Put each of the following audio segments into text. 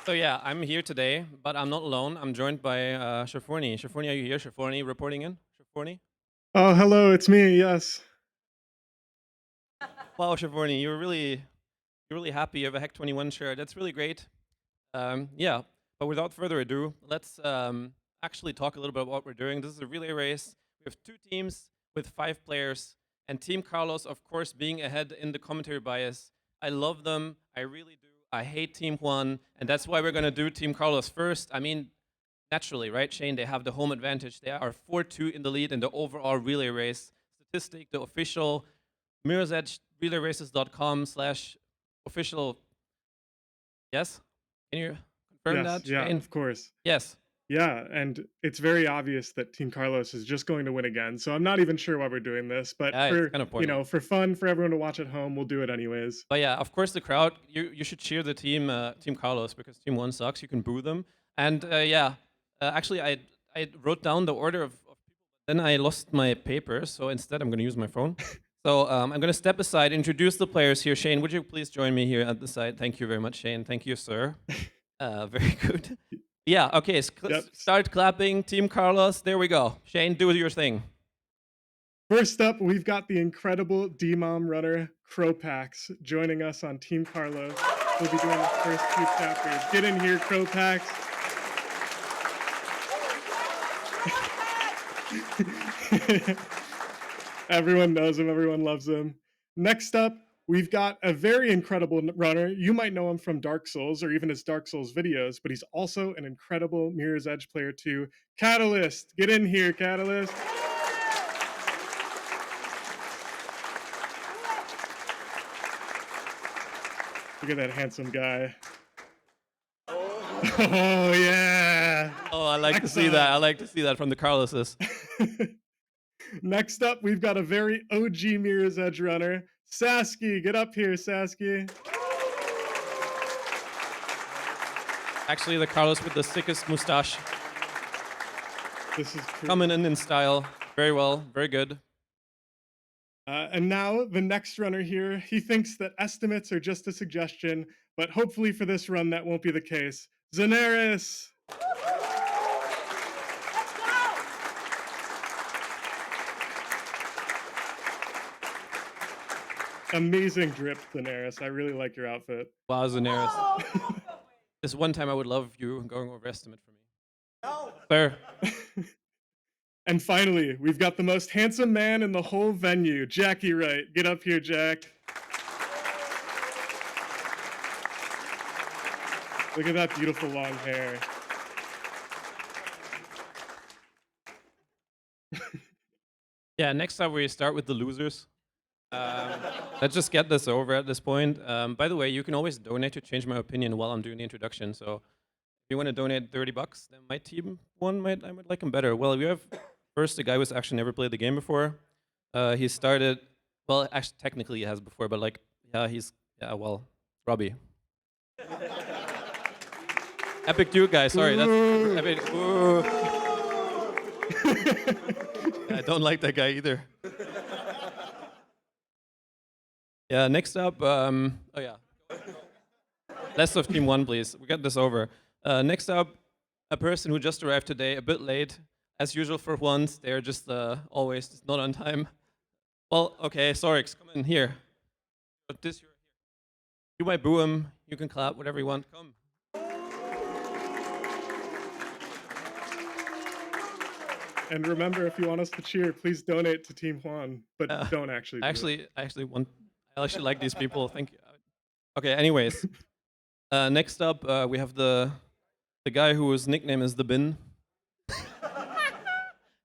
So yeah, I'm here today, but I'm not alone. I'm joined by Shaforni. Shaforni, are you here? Shaforni reporting in. Shaforni. Oh, hello, it's me. Yes. Wow, Shaforni, you're really happy. You have a Hack 21 shirt. That's really great. Yeah, but without further ado, let's actually talk a little bit about what we're doing. This is a relay race. We have two teams with 5 players, and Team Carlos, of course, being ahead in the commentary bias. I love them. I really do. I hate Team Juan, and that's why we're gonna do Team Carlos first. I mean, naturally, right, Shane? They have the home advantage. They are 4-2 in the lead in the overall relay race. Statistic, the official Mirror's Edge relayraces.com/official. Yes? Can you confirm Yes, that, yeah, Shane? of course. Yes. Yeah, and it's very obvious that Team Carlos is just going to win again. So I'm not even sure why we're doing this, but Yeah, it's for, kind of pointless. for fun, for everyone to watch at home, we'll do it anyways. But yeah, of course, the crowd, you should cheer the team, Team Carlos, because Team 1 sucks. You can boo them. And yeah, actually, I wrote down the order of people, but then I lost my paper. So instead, I'm going to use my phone. So I'm going to step aside, introduce the players here. Shane, would you please join me here at the side? Thank you very much, Shane. Thank you, sir. Very good. Yeah, okay, Yep. start clapping. Team Carlos, there we go. Shane, do your thing. First up, we've got the incredible D-Mom runner, Cropax, joining us on Team Carlos. We'll be doing the first 2 chapters. Get in here, Cropax. Everyone knows him, everyone loves him. Next up, we've got a very incredible runner. You might know him from Dark Souls or even his Dark Souls videos, but he's also an incredible Mirror's Edge player too. Catalyst, get in here, Catalyst. Look at that handsome guy. Oh, yeah. Oh, I like to see that. I like to see that from the Carloses. Next up, we've got a very OG Mirror's Edge runner, Sasky. Get up here, Sasky. Actually, the Carlos with the sickest mustache. This is true. Coming in style. Very well. Very good. And now the next runner here, he thinks that estimates are just a suggestion, but hopefully for this run that won't be the case. Zenaris! Amazing drip, Zenaris. I really like your outfit. Wow, Zaneris. This one time I would love you going over estimate for me. No. Sir. And finally, we've got the most handsome man in the whole venue, Jackie Wright. Get up here, Jack. Look at that beautiful long hair. Yeah, next up we start with the losers. Let's just get this over at this point. By the way, you can always donate to change my opinion while I'm doing the introduction. So if you want to donate $30, then my team I might like him better. Well, we have first a guy who's actually never played the game before. He started, well, actually technically he has before, but like, yeah, Robbie. Epic Duke guy, sorry, that's epic. Ooh. I don't like that guy either. Yeah, next up, oh yeah. Less of Team 1, please. We got this over. Next up, a person who just arrived today, a bit late. As usual for once, they're just always just not on time. Well, okay, Sorix, come in here. But this, you're here. You might boo him, you can clap, whatever you want. Come. And remember, if you want us to cheer, please donate to Team Juan, but don't actually. I actually like these people. Thank you. Okay. Anyways, next up we have the guy whose nickname is the Bin.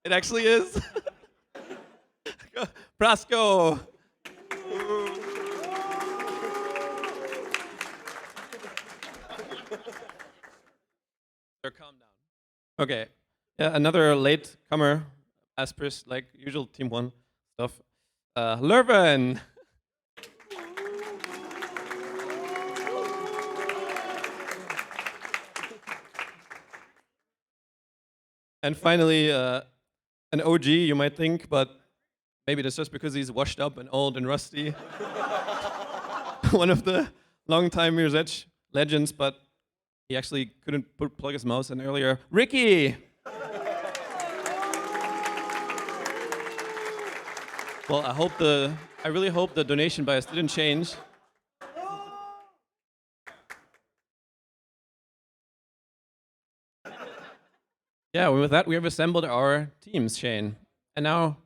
It actually is. Prasco. Calm down. Okay. Yeah, another late comer, as per like usual Team 1 stuff. Lurven. And finally, an OG, you might think, but maybe that's just because he's washed up and old and rusty. One of the long-time Mirror's Edge legends, but He actually couldn't plug his mouse in earlier. Ricky! Well, I really hope the donation bias didn't change. Yeah, with that, we have assembled our teams, Shane. And now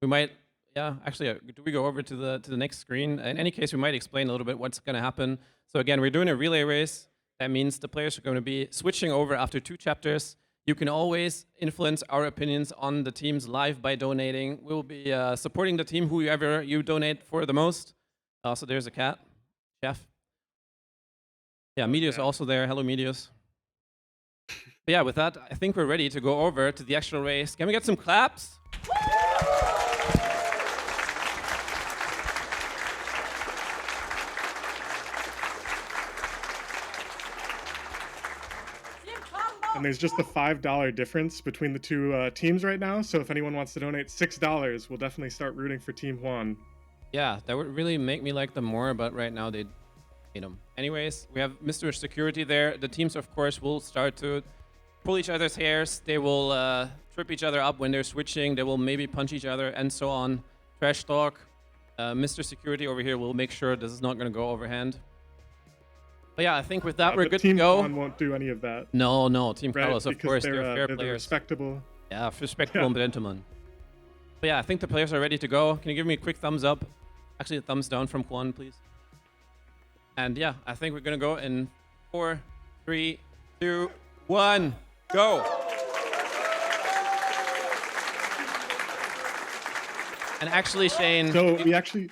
we might, actually, do we go over to the next screen? In any case, we might explain a little bit what's going to happen. So again, we're doing a relay race. That means the players are going to be switching over after 2 chapters. You can always influence our opinions on the teams live by donating. We'll be supporting the team, whoever you donate for the most. Also, there's a cat, Chef. Yeah, Medius also there. Hello, Medius. But yeah, with that, I think we're ready to go over to the actual race. Can we get some claps? And there's just a $5 difference between the two teams right now. So if anyone wants to donate $6, we'll definitely start rooting for Team Juan. Yeah, that would really make me like them more, but right now they hate them. Anyways, we have Mr. Security there. The teams, of course, will start to pull each other's hairs. They will trip each other up when they're switching. They will maybe punch each other and so on. Trash talk. Mr. Security over here will make sure this is not going to go overhand. But yeah, I think with that, we're good to go. Team Juan won't do any of that. No, Team Carlos, of course, they're fair they're players. Respectable. Yeah, respectable gentlemen. But yeah, I think the players are ready to go. Can you give me a quick thumbs up? Actually, a thumbs down from Juan, please. And yeah, I think we're going to go in 4, 3, 2, 1, go. And actually, Shane... So we actually...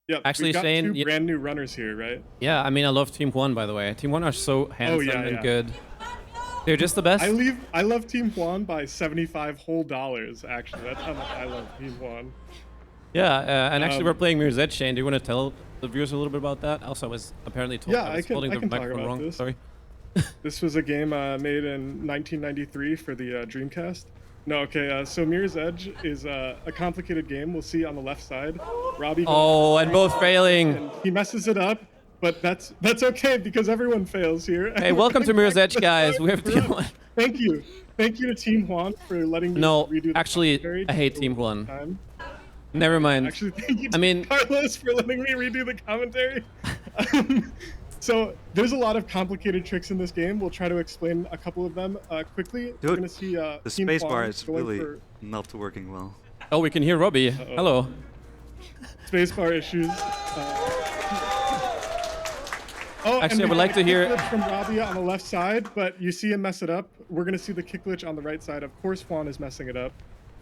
Yeah, actually, we've got Shane, two brand new runners here, right? Yeah, I mean, I love Team Juan, by the way. Team Juan are so handsome and good. They're just the best. I love Team Juan by $75 whole, actually. That's how much I love Team Juan. Yeah, and actually we're playing Mirror's Edge, Shane. Do you want to tell the viewers a little bit about that? Also, I was apparently told I was holding the microphone wrong. This. Sorry. This was a game made in 1993 for the Dreamcast. No, okay, so Mirror's Edge is a complicated game. We'll see on the left side. Robbie. Oh, and both failing. And he messes it up, but that's okay because everyone fails here. Hey, welcome to Mirror's Edge, guys. We have Team Juan. Thank you to Team Juan for letting me redo the actually, I hate Team Juan. Never mind. Actually, thank you to Carlos for letting me redo the commentary. So there's a lot of complicated tricks in this game. We'll try to explain a couple of them quickly. Dude, we're gonna see the spacebar is really not working well. Oh, we can hear Robbie. Hello. Spacebar issues. Actually, I would like to hear from Robbie on the left side, but you see him mess it up. We're gonna see the kick glitch on the right side. Of course, Juan is messing it up.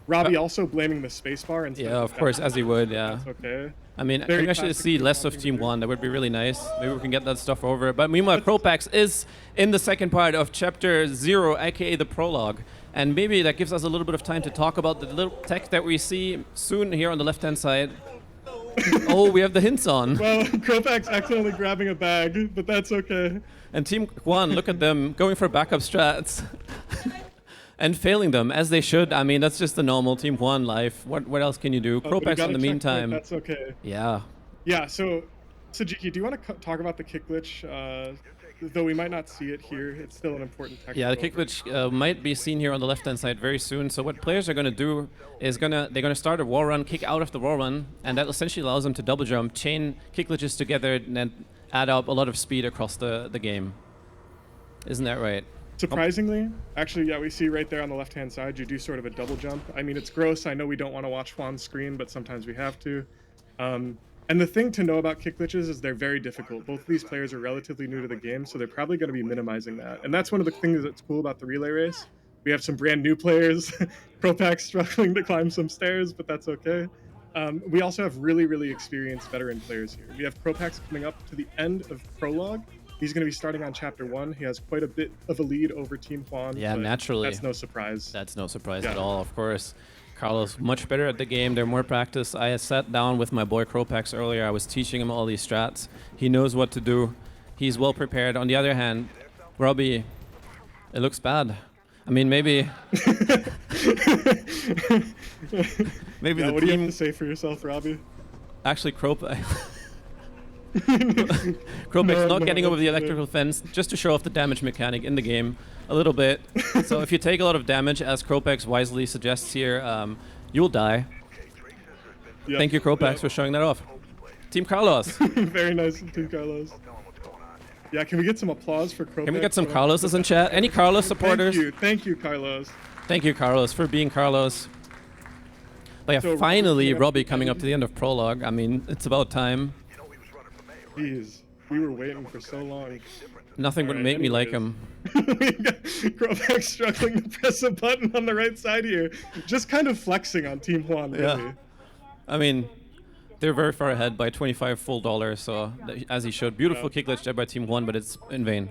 Robbie also blaming the spacebar instead. Yeah, of course, as he would. Yeah. That's okay. I mean, I can actually see less of Team Juan. That would be really nice. Maybe we can get that stuff over. But meanwhile, Kropax is in the second part of Chapter 0, aka the Prologue. And maybe that gives us a little bit of time to talk about the little tech that we see soon here on the left-hand side. Oh, we have the hints on. Well, Kropax accidentally grabbing a bag, but that's okay. And Team Juan, look at them going for backup strats. And failing them, as they should. I mean, that's just the normal Team Juan life. What else can you do? Kropax in the meantime. That's okay. Yeah. Yeah, so Sajiki, do you want to talk about the kick glitch? Though we might not see it here, it's still an important technical. Yeah, the kick glitch might be seen here on the left-hand side very soon. So what players are going to do is they're going to start a wall run, kick out of the wall run, and that essentially allows them to double jump, chain kick glitches together, and then add up a lot of speed across the game. Isn't that right? Surprisingly, actually, yeah, we see right there on the left-hand side, you do sort of a double jump. I mean, it's gross. I know we don't want to watch Juan's screen, but sometimes we have to. And the thing to know about kick glitches is they're very difficult. Both of these players are relatively new to the game, so they're probably going to be minimizing that. And that's one of the things that's cool about the relay race. We have some brand new players. Kropax struggling to climb some stairs, but that's okay. We also have really, really experienced veteran players here. We have Kropax coming up to the end of Prologue. He's going to be starting on Chapter 1. He has quite a bit of a lead over Team Juan. Yeah, naturally. That's no surprise. That's no surprise at all, of course. Carlos, much better at the game. They're more practiced. I sat down with my boy Kropax earlier. I was teaching him all these strats. He knows what to do. He's well prepared. On the other hand, Robbie, it looks bad. I mean, maybe... maybe what do you have to say for yourself, Robbie? Actually, Kropax... Kropex not getting over the electrical fence just to show off the damage mechanic in the game a little bit. So if you take a lot of damage, as Kropex wisely suggests here, you'll die. Yep, Thank you, Kropex, yep. for showing that off. Team Carlos. Very nice, Team Carlos. Yeah, can we get some applause for Kropex? Can we get some Carloses in chat? Any Carlos supporters? Thank you, Carlos. Thank you, Carlos, for being Carlos. But yeah, So finally, Robbie coming up to the end of Prologue. I mean, it's about time. Jeez, we were waiting for so long. Nothing would make me like him. Kropex struggling to press a button on the right side here. Just kind of flexing on Team Juan, really. Yeah. I mean, they're very far ahead by 25 full dollars, so as he showed, beautiful kick glitch there by Team Juan, but it's in vain.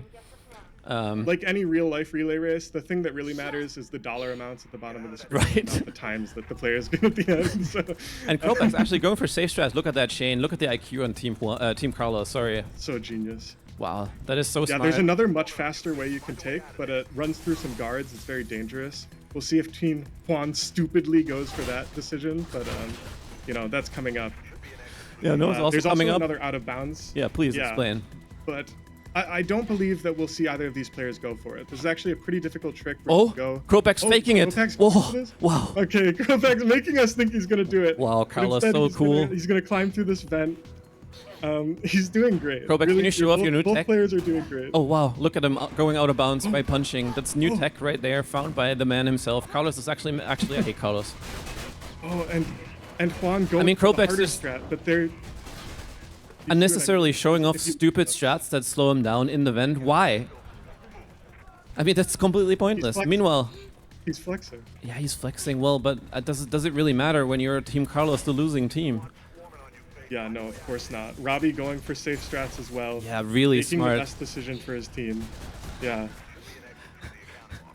Like any real-life relay race, the thing that really matters is the dollar amounts at the bottom of the screen, Right. not the times that the players get at the end. So. And Kropex actually going for safe strats. Look at that chain. Look at the IQ on Team Carlos. Sorry. So genius. Wow, that is so smart. Yeah, there's another much faster way you can take, but it runs through some guards. It's very dangerous. We'll see if Team Juan stupidly goes for that decision, but you know, that's coming up. Yeah, no, it's also there's coming also up. another out of bounds. Yeah, please explain. But I don't believe that we'll see either of these players go for it. This is actually a pretty difficult trick for him to go. Kropex faking it. Kropex Whoa, wow. Okay, Kropex making us think he's gonna do it. Wow, But Carlos, instead, so cool. He's gonna climb through this vent. He's doing great. Kropex, can you show off your new both tech? Players are doing great. Oh wow, look at him going out of bounds by punching. That's new tech right there, found by the man himself. Carlos is actually I hate Carlos. Oh, and Juan going for the Kropex harder is strat, but they're unnecessarily showing off stupid strats that slow him down in the vent. Why? I mean, that's completely pointless. Meanwhile, he's flexing. Yeah, he's flexing well, but does it really matter when you're Team Carlos, the losing team? Yeah, no, of course not. Robbie going for safe strats as well. Yeah, really making smart. the best decision for his team. Yeah.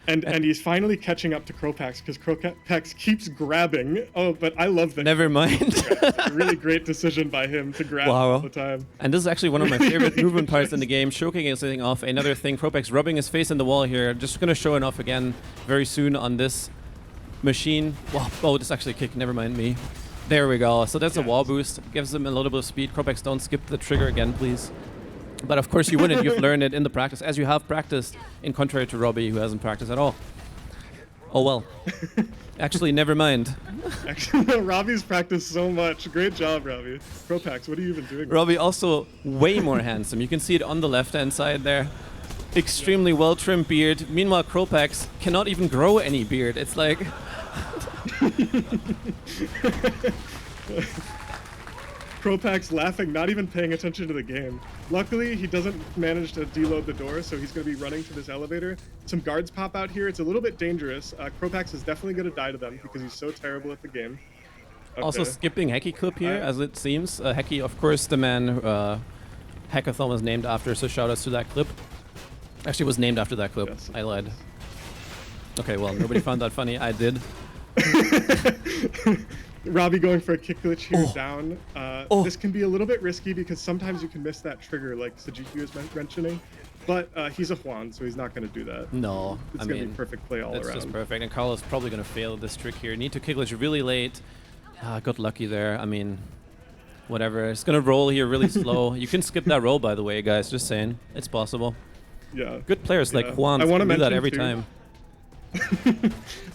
And he's finally catching up to Kropex because Kropex keeps grabbing. Oh, but I love that. Never mind. It's a really great decision by him to grab all the time. And this is actually one of my favorite movement parts in the game, showcasing off another thing. Kropex rubbing his face in the wall here. Just going to show it off again very soon on this machine. Wow. Oh, this is actually a kick. Never mind me. There we go. So that's a wall boost. Gives him a little bit of speed. Kropex, don't skip the trigger again, please. But of course you wouldn't. You've learned it in the practice, as you have practiced, in contrary to Robbie, who hasn't practiced at all. Oh well. Actually, never mind. Actually, no, Robbie's practiced so much. Great job, Robbie. Kropex, what are you even doing? Robbie also way more handsome. You can see it on the left-hand side there. Extremely well-trimmed beard. Meanwhile, Kropex cannot even grow any beard. It's like... Kropex laughing, not even paying attention to the game. Luckily, he doesn't manage to deload the door, so he's going to be running to this elevator. Some guards pop out here. It's a little bit dangerous. Kropex is definitely going to die to them because he's so terrible at the game. Okay. Also skipping Hecky clip here, as it seems. Hecky, of course, the man Hackathon was named after, so shout-outs to that clip. Actually, was named after that clip. Yes, I lied. Okay, well, nobody found that funny. I did. Robbie going for a kick glitch here down. This can be a little bit risky because sometimes you can miss that trigger like Sajiku was mentioning. But he's a Juan, so he's not going to do that. No, it's going to be perfect play all around. It's just perfect. And Carlos probably going to fail this trick here. Need to kick glitch really late. Got lucky there. I mean, whatever. It's going to roll here really slow. You can skip that roll, by the way, guys. Just saying. It's possible. Yeah. Good players like Juan can do that every time.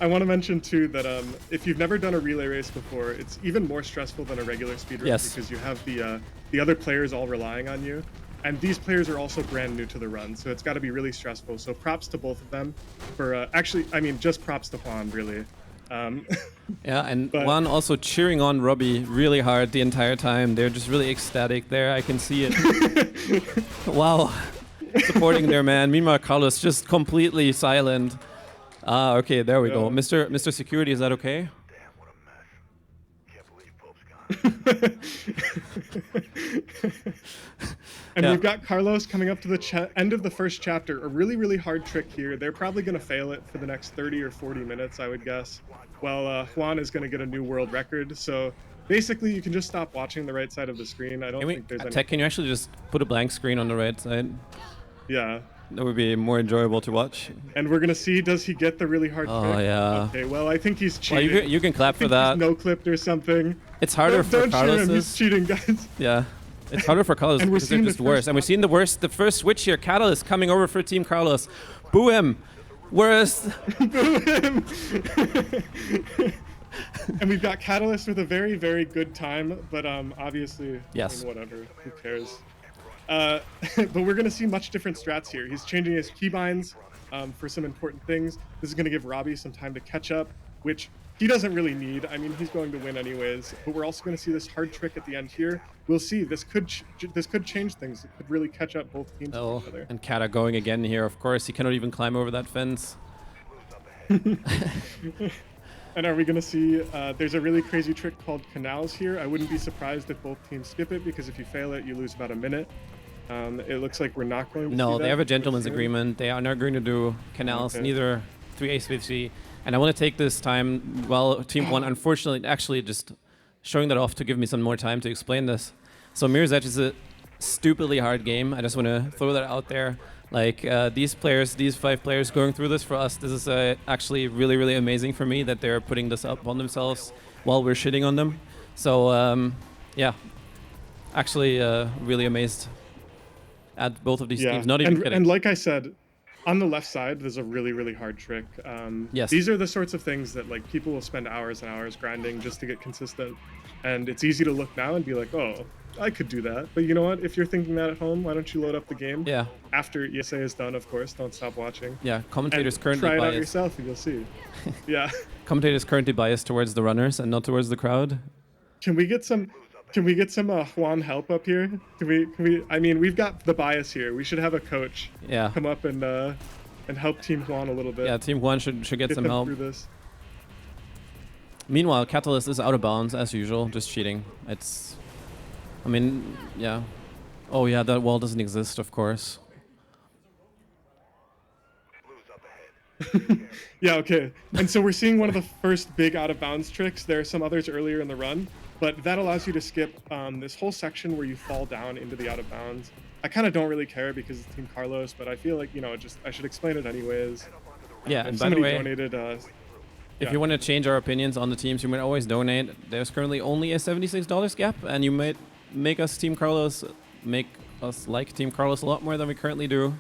I want to mention too that if you've never done a relay race before, it's even more stressful than a regular speedrun because you have the other players all relying on you, and these players are also brand new to the run, so it's got to be really stressful. So props to both of them for actually, I mean, just props to Juan really. Yeah, and Juan also cheering on Robbie really hard the entire time. They're just really ecstatic there. I can see it. Wow, supporting their man. Meanwhile, Carlos just completely silent. Ah, okay, there we go. Mr. Security, is that okay? Damn, what a mess. Can't believe Pope's gone. And we've got Carlos coming up to the end of the first chapter. A really, really hard trick here. They're probably going to fail it for the next 30 or 40 minutes, I would guess. Well, Juan is going to get a new world record. So basically, you can just stop watching the right side of the screen. I don't think there's any... Tech, can you actually just put a blank screen on the right side? Yeah. That would be more enjoyable to watch. And we're going to see, does he get the really hard trick? Oh, yeah. Okay, well, I think he's cheating. Well, you can clap for that. No clipped or something. It's harder for Don't cheer him, Carlos's. he's cheating, guys. Yeah. It's harder for Carlos And we're because they're seeing the just worse. first And we're seeing the first switch here. Catalyst coming over for Team Carlos. Boo him. Whereas... Boo him. And we've got Catalyst with a very, very good time, but obviously, Yes. I mean, whatever, who cares? But we're going to see much different strats here. He's changing his keybinds for some important things. This is going to give Robbie some time to catch up, which he doesn't really need. I mean, he's going to win anyways. But we're also going to see this hard trick at the end here. We'll see. This could change things. It could really catch up both teams to each other. And Kata going again here. Of course, he cannot even climb over that fence. And are we going to see, there's a really crazy trick called canals here. I wouldn't be surprised if both teams skip it, because if you fail it, you lose about a minute. It looks like we're not going to No, see that. they have a gentleman's agreement. They are not going to do canals, neither 3A50. And I want to take this time, well, Team 1, unfortunately, actually just showing that off to give me some more time to explain this. So Mirror's Edge is a stupidly hard game. I just want to throw that out there. Like, these 5 players going through this for us, this is actually really, really amazing for me that they're putting this up on themselves while we're shitting on them. So, yeah, actually really amazed at both of these teams. Not even kidding. And like I said, on the left side, there's a really, really hard trick. Yes. These are the sorts of things that like people will spend hours and hours grinding just to get consistent. And it's easy to look now and be like, oh, I could do that. But you know what? If you're thinking that at home, why don't you load up the game? Yeah. After ESA is done, of course. Don't stop watching. Yeah, commentators And currently try it biased. out yourself and you'll see. Yeah. Commentators currently biased towards the runners and not towards the crowd. Can we get some Juan help up here? Can we I mean, we've got the bias here. We should have a coach come up and help Team Juan a little bit. Yeah, Team 1 should get some them help. through this. Meanwhile, Catalyst is out of bounds as usual, just cheating. It's, I mean, yeah. Oh yeah, that wall doesn't exist, of course. Yeah, okay. And so we're seeing one of the first big out of bounds tricks. There are some others earlier in the run, but that allows you to skip this whole section where you fall down into the out of bounds. I kind of don't really care because it's Team Carlos, but I feel like, you know, I should explain it anyways. Yeah, and by the way, donated, if you want to change our opinions on the teams, you might always donate. There's currently only a $76 gap, and you might make us like Team Carlos a lot more than we currently do.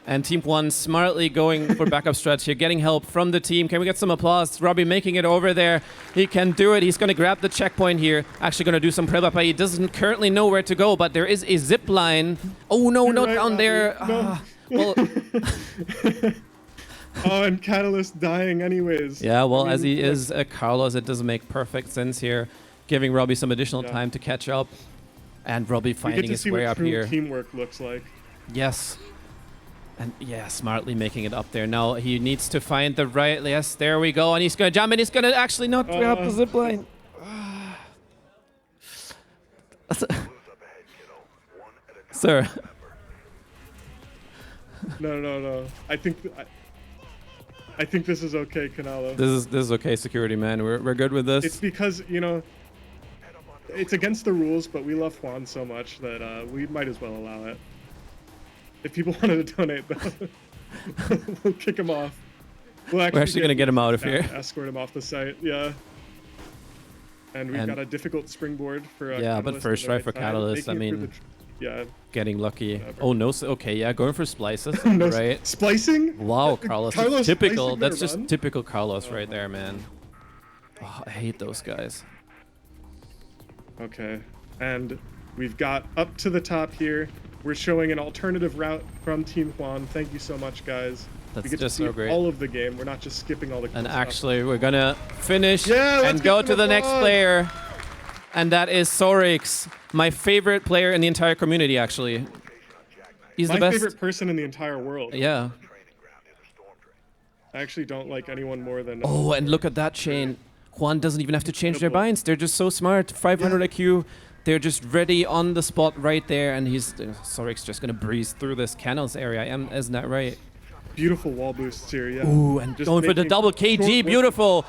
And Team 1 smartly going for backup stretch here, getting help from the team. Can we get some applause? Robbie making it over there. He can do it. He's going to grab the checkpoint here. Actually going to do some prep. He doesn't currently know where to go, but there is a zip line. Oh, no, not down there. No. Well, oh, and Catalyst dying anyways. yeah, well, as he is a Carlos, it does make perfect sense here, giving Robbie some additional time to catch up. And Robbie finding his way up here. Teamwork looks like. Yes. And yeah, smartly making it up there. Now he needs to find the right. Yes, there we go. And he's going to jump and he's going to actually not grab the zip line. Sir. No. I think this is okay, Canalo. This is okay, security man. We're good with this. It's because, you know, it's against the rules, but we love Juan so much that we might as well allow it. If people wanted to donate, though, we'll kick him off. We're actually going to get him out of here. Escort him off the site, yeah. And we've got a difficult springboard for yeah, but first try for Catalyst. I mean, yeah, getting lucky. Whatever. Oh no, okay, yeah, going for splices, no, right? Splicing? Wow, Carlos, Carlos typical. splicing That's their just run? typical Carlos right there, man. Oh, I hate those guys. Okay, and we've got up to the top here. We're showing an alternative route from Team Juan. Thank you so much, guys. That's we get just to see so great. all of the game. We're not just skipping all the. And stuff. actually, we're gonna finish Yeah, and go to the next player, and that is Sorix, my favorite player in the entire community. Actually, he's my the best. favorite person in the entire world. Yeah. I actually don't like anyone more than. Oh, and look at that chain. Juan doesn't even have to change their binds. They're just so smart. 500 IQ. They're just ready on the spot right there, and Sorix just gonna breeze through this canals area. Isn't that right? Beautiful wall boosts here, yeah. Ooh, and Just going for the making double KG, beautiful.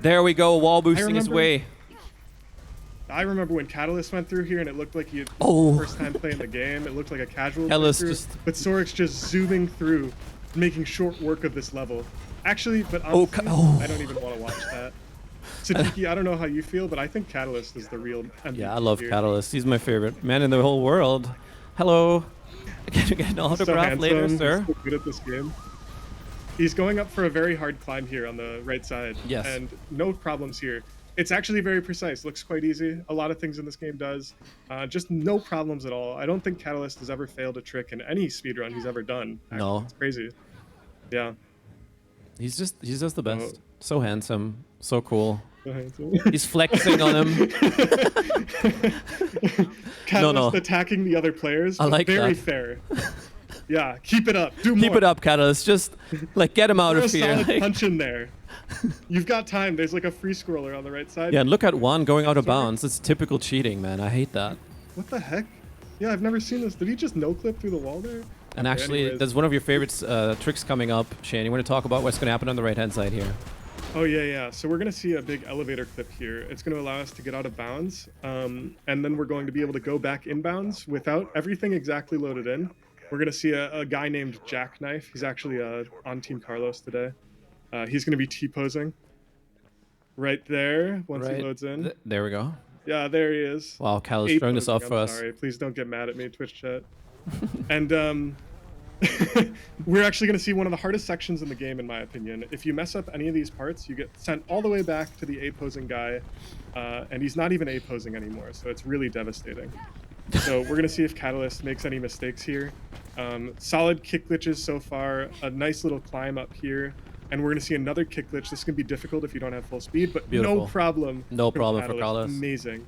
There we go, wall boosting his way. I remember when Catalyst went through here, and it looked like he had first time playing the game. It looked like a casual playthrough, but Sorix just zooming through, making short work of this level. Actually, but honestly, I don't even want to watch that. Siddiqui, I don't know how you feel, but I think Catalyst is the real MVP. Yeah, I love here. Catalyst. He's my favorite man in the whole world. Hello. Can you get an autograph later, sir? He's so good at this game. He's going up for a very hard climb here on the right side. Yes. And no problems here. It's actually very precise. Looks quite easy. A lot of things in this game does. Just no problems at all. I don't think Catalyst has ever failed a trick in any speedrun he's ever done. Actually. No. It's crazy. Yeah. He's just the best. So handsome. So cool. So handsome. He's flexing on him. Catalyst attacking the other players. I like very that. Fair. Yeah, keep it up. Do more. Keep it up, Catalyst. Just like get him out of here. A solid Like, punch in there. You've got time. There's like a free scroller on the right side. yeah, and look at Juan going out of bounds. It's typical cheating, man. I hate that. What the heck? Yeah, I've never seen this. Did he just no-clip through the wall there? And actually, anyways. there's one of your favorite tricks coming up, Shane. You want to talk about what's going to happen on the right-hand side here? Oh, yeah. So we're going to see a big elevator clip here. It's going to allow us to get out of bounds. And then we're going to be able to go back inbounds without everything exactly loaded in. We're going to see a guy named Jackknife. He's actually on Team Carlos today. He's going to be T-posing right there once he loads in. There we go. Yeah, there he is. Wow, Cal is throwing this off for us. Sorry, please don't get mad at me, Twitch chat. And we're actually going to see one of the hardest sections in the game, in my opinion. If you mess up any of these parts, you get sent all the way back to the A-posing guy, and he's not even A-posing anymore, so it's really devastating. So we're going to see if Catalyst makes any mistakes here. Solid kick glitches so far, a nice little climb up here, and we're going to see another kick glitch. This can be difficult if you don't have full speed, but Beautiful. no problem. No problem for Carlos. Amazing.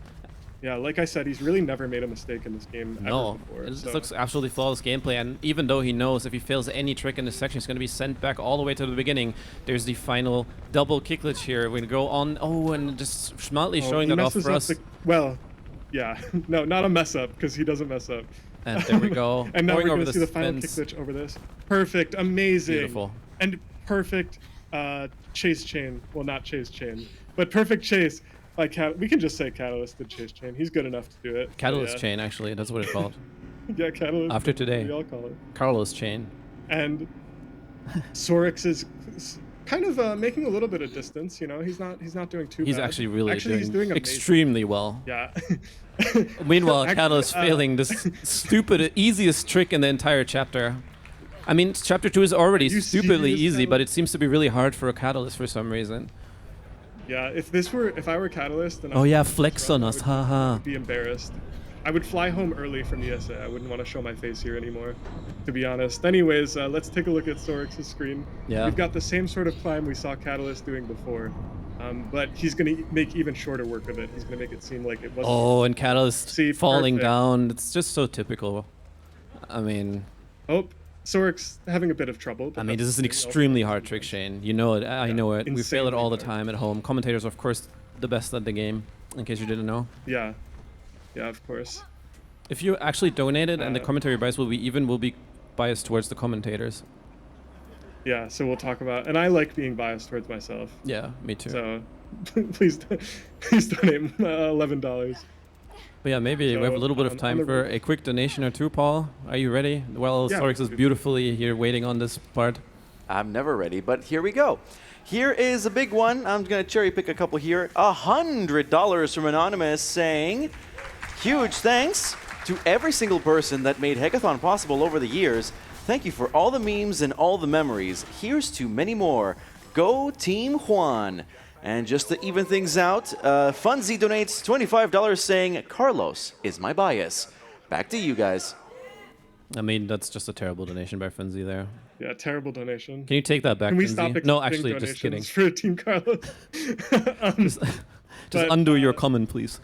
Yeah, like I said, he's really never made a mistake in this game ever before. It so. looks absolutely flawless gameplay, and even though he knows if he fails any trick in this section, he's going to be sent back all the way to the beginning. There's the final double kick glitch here. We're going to go on, and just smartly showing that off for us. Well, yeah, no, not a mess up, because he doesn't mess up. And there we go. And now we're going to see the fence. final kick glitch over this. Perfect, amazing. Beautiful. And perfect chase chain. Well, not chase chain, but perfect chase. Like we can just say Catalyst did chase chain. He's good enough to do it. Catalyst chain, actually. That's what it's called. Yeah, Catalyst. After today. We all call it. Carlos chain. And Sorix is kind of making a little bit of distance. You know, he's not doing too bad. He's actually really he's doing amazing. extremely well. Yeah. Meanwhile, Catalyst failing this stupid, easiest trick in the entire chapter. I mean, chapter 2 is already stupidly easy, but it seems to be really hard for a Catalyst for some reason. Yeah, if I were Catalyst, then flex on us, haha. I'd be embarrassed. I would fly home early from ESA. I wouldn't want to show my face here anymore, to be honest. Anyways, let's take a look at Sorix's screen. Yeah. We've got the same sort of climb we saw Catalyst doing before, but he's going to make even shorter work of it. He's going to make it seem like it wasn't. Oh, and Catalyst falling perfect. down. It's just so typical. I mean... Oh, Sorix having a bit of trouble. I mean, this is an extremely hard trick, Shane. You know it. I know it. We fail it all the time at home. Commentators are, of course, the best at the game, in case you didn't know. Yeah. Yeah, of course. If you actually donated and the commentary bias will be biased towards the commentators. Yeah, so we'll talk about... And I like being biased towards myself. Yeah, me too. So please donate $11. But yeah, maybe we have a little bit of time for a quick donation or two, Paul. Are you ready? Well, Yeah, Sorix is beautifully here waiting on this part. I'm never ready, but here we go. Here is a big one. I'm going to cherry pick a couple here. $100 from Anonymous saying, huge thanks to every single person that made Hackathon possible over the years. Thank you for all the memes and all the memories. Here's to many more. Go Team Juan. And just to even things out, Funzy donates $25 saying, Carlos is my bias. Back to you guys. I mean, that's just a terrible donation by Funzy there. Yeah, terrible donation. Can you take that back, Can we Funzy? stop accepting No, actually, just kidding. donations for Team Carlos? Just undo your comment, please.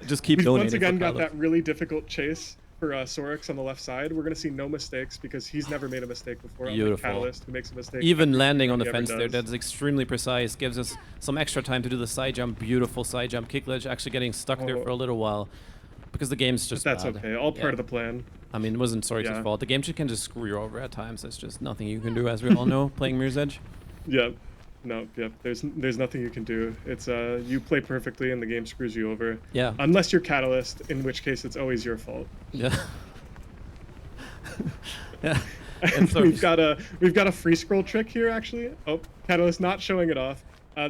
Just keep We've donating once again for got Carlos. that really difficult chase for Sorix on the left side. We're going to see no mistakes because he's never made a mistake before. Beautiful. Catalyst, who makes a mistake. Even landing on the he ever fence there, does. that's extremely precise. Gives us some extra time to do the side jump. Beautiful side jump kick ledge. Actually getting stuck there for a little while. Because the game's just That's bad. okay. All part of the plan. I mean, it wasn't Sorix's fault. The game can just screw you over at times. It's just nothing you can do, as we all know, playing Mirror's Edge. Yep. No, yep. There's nothing you can do. It's you play perfectly and the game screws you over. Yeah. Unless you're Catalyst, in which case it's always your fault. Yeah. Yeah. And we've got a free scroll trick here actually. Oh, Catalyst not showing it off.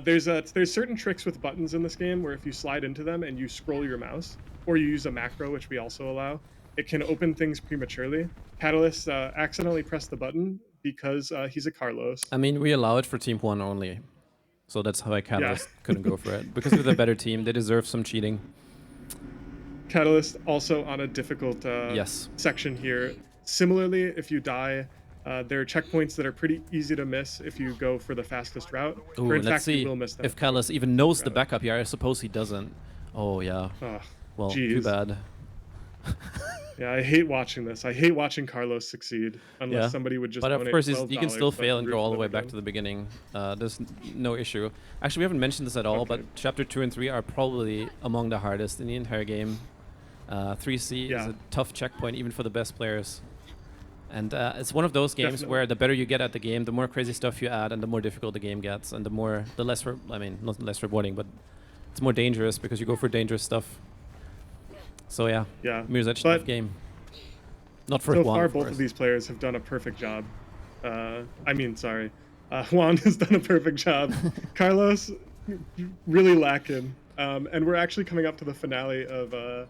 There's certain tricks with buttons in this game where if you slide into them and you scroll your mouse, or you use a macro, which we also allow, it can open things prematurely. Catalyst accidentally pressed the button because he's a Carlos. I mean, we allow it for Team Juan only. So that's how Catalyst couldn't go for it. Because we're the better team, they deserve some cheating. Catalyst also on a difficult section here. Similarly, if you die, there are checkpoints that are pretty easy to miss if you go for the fastest route. Ooh, let's see if Catalyst even knows the backup here. I suppose he doesn't. Oh, yeah. Well, too bad. Yeah, I hate watching this. I hate watching Carlos succeed unless somebody would just. But of course, you can still fail and go all the way back to the beginning. There's no issue. Actually, we haven't mentioned this at all, but Chapter 2 and 3 are probably among the hardest in the entire game. 3C is a tough checkpoint even for the best players. And it's one of those games where the better you get at the game, the more crazy stuff you add, and the more difficult the game gets, and the less, not less rewarding, but it's more dangerous because you go for dangerous stuff. So yeah, Mirror's Edge tough game. Not for Juan. So far, both of these players have done a perfect job. Juan has done a perfect job. Carlos, really lacking. And we're actually coming up to the finale of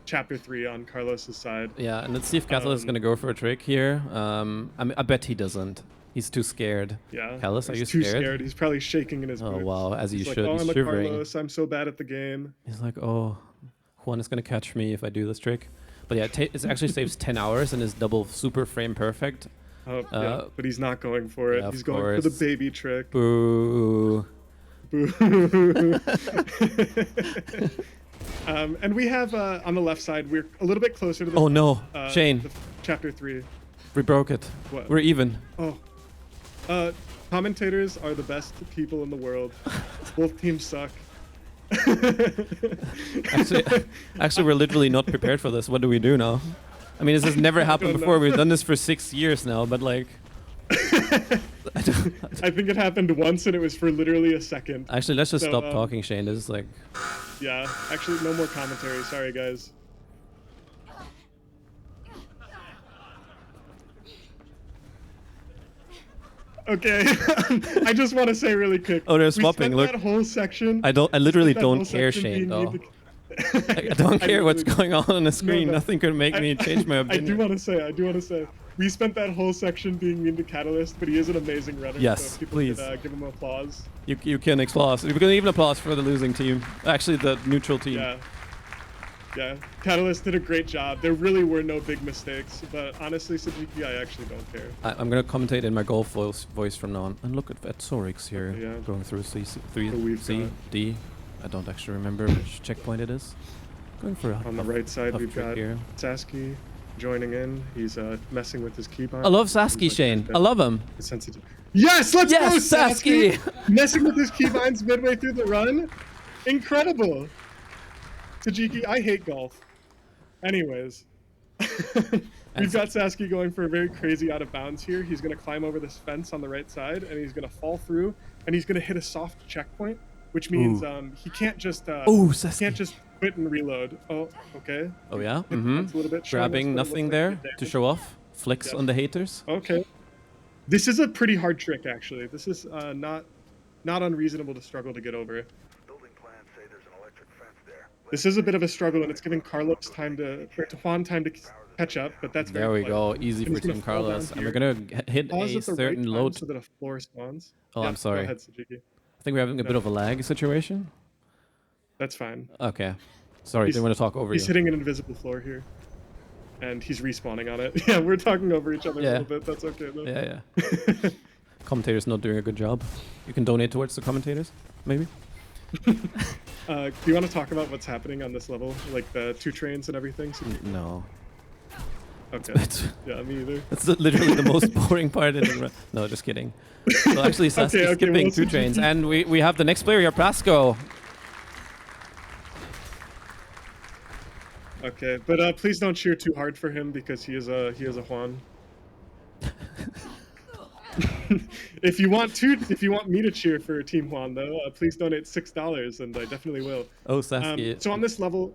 Chapter 3 on Carlos's side. Yeah, and let's see if Catalyst is going to go for a trick here. I bet he doesn't. He's too scared. Yeah. Catalyst, are you too scared? scared? He's probably shaking in his boots. Oh, wow, as you should. Like, He's I'm shivering. a Carlos. I'm so bad at the game. He's like, oh, Juan is going to catch me if I do this trick. But yeah, it actually saves 10 hours and is double super frame perfect. Yeah, but he's not going for it. He's going for the baby trick. Boo. Boo. And we have, on the left side, we're a little bit closer to the... Oh no, Shane. Chapter 3. We broke it. What? We're even. Oh. Commentators are the best people in the world. Both teams suck. Actually, we're literally not prepared for this. What do we do now? I mean, this has never happened before. We've done this for 6 years now, but like... I think it happened once and it was for literally a second. Actually, let's just stop talking, Shane. This is like... Yeah, actually, no more commentary. Sorry, guys. Okay, I just want to say really quick. Oh, they're swapping. Look, that whole section. I literally don't care, Shane. Though. I don't care what's going on the screen. No. Nothing could make me change my opinion. I do want to say. We spent that whole section being mean to Catalyst, but he is an amazing runner. Yes, so people please. Could, give him applause. You can applause. We can even applause for the losing team. Actually, the neutral team. Yeah. Catalyst did a great job. There really were no big mistakes, but honestly, Sajiki, I actually don't care. I'm gonna commentate in my golf voice from now on. And look at Sorix here, going through C, D. I don't actually remember which checkpoint it is. Going for on the right side, we've got Sasky joining in. He's messing with his keybind. I love Sasky, Shane. I love him. Sensitive. Yes, let's go, Sasky! Messing with his keybinds midway through the run. Incredible. Tajiki, I hate golf. Anyways. We've got Sasky going for a very crazy out of bounds here. He's going to climb over this fence on the right side, and he's going to fall through, and he's going to hit a soft checkpoint, which means he can't just quit and reload. Oh, okay. Oh yeah. A little bit grabbing nothing there to show off. Flicks on the haters. Okay. This is a pretty hard trick, actually. This is not unreasonable to struggle to get over. This is a bit of a struggle, and it's giving Carlos time to Juan time to catch up, but that's there we go. Easy for Team Carlos, and we're gonna hit a certain load so that a floor spawns. Oh, I'm sorry. Go ahead, Sajiki. I think we're having a bit of a lag situation. That's fine. Okay. Sorry, didn't want to talk over you. He's hitting an invisible floor here. And he's respawning on it. Yeah, we're talking over each other a little bit. That's okay, though. Yeah. Commentators not doing a good job. You can donate towards the commentators, maybe? Do you want to talk about what's happening on this level? Like the 2 trains and everything? No. Okay. Yeah, me either. That's literally the most boring part in the run. No, just kidding. Well, actually, Sasuke's skipping 2 trains. And we have the next player here, Prasco. Okay, but please don't cheer too hard for him because he is a Juan. If you want me to cheer for Team Juan though, please donate $6 and I definitely will. Oh, Sasuke. So on this level,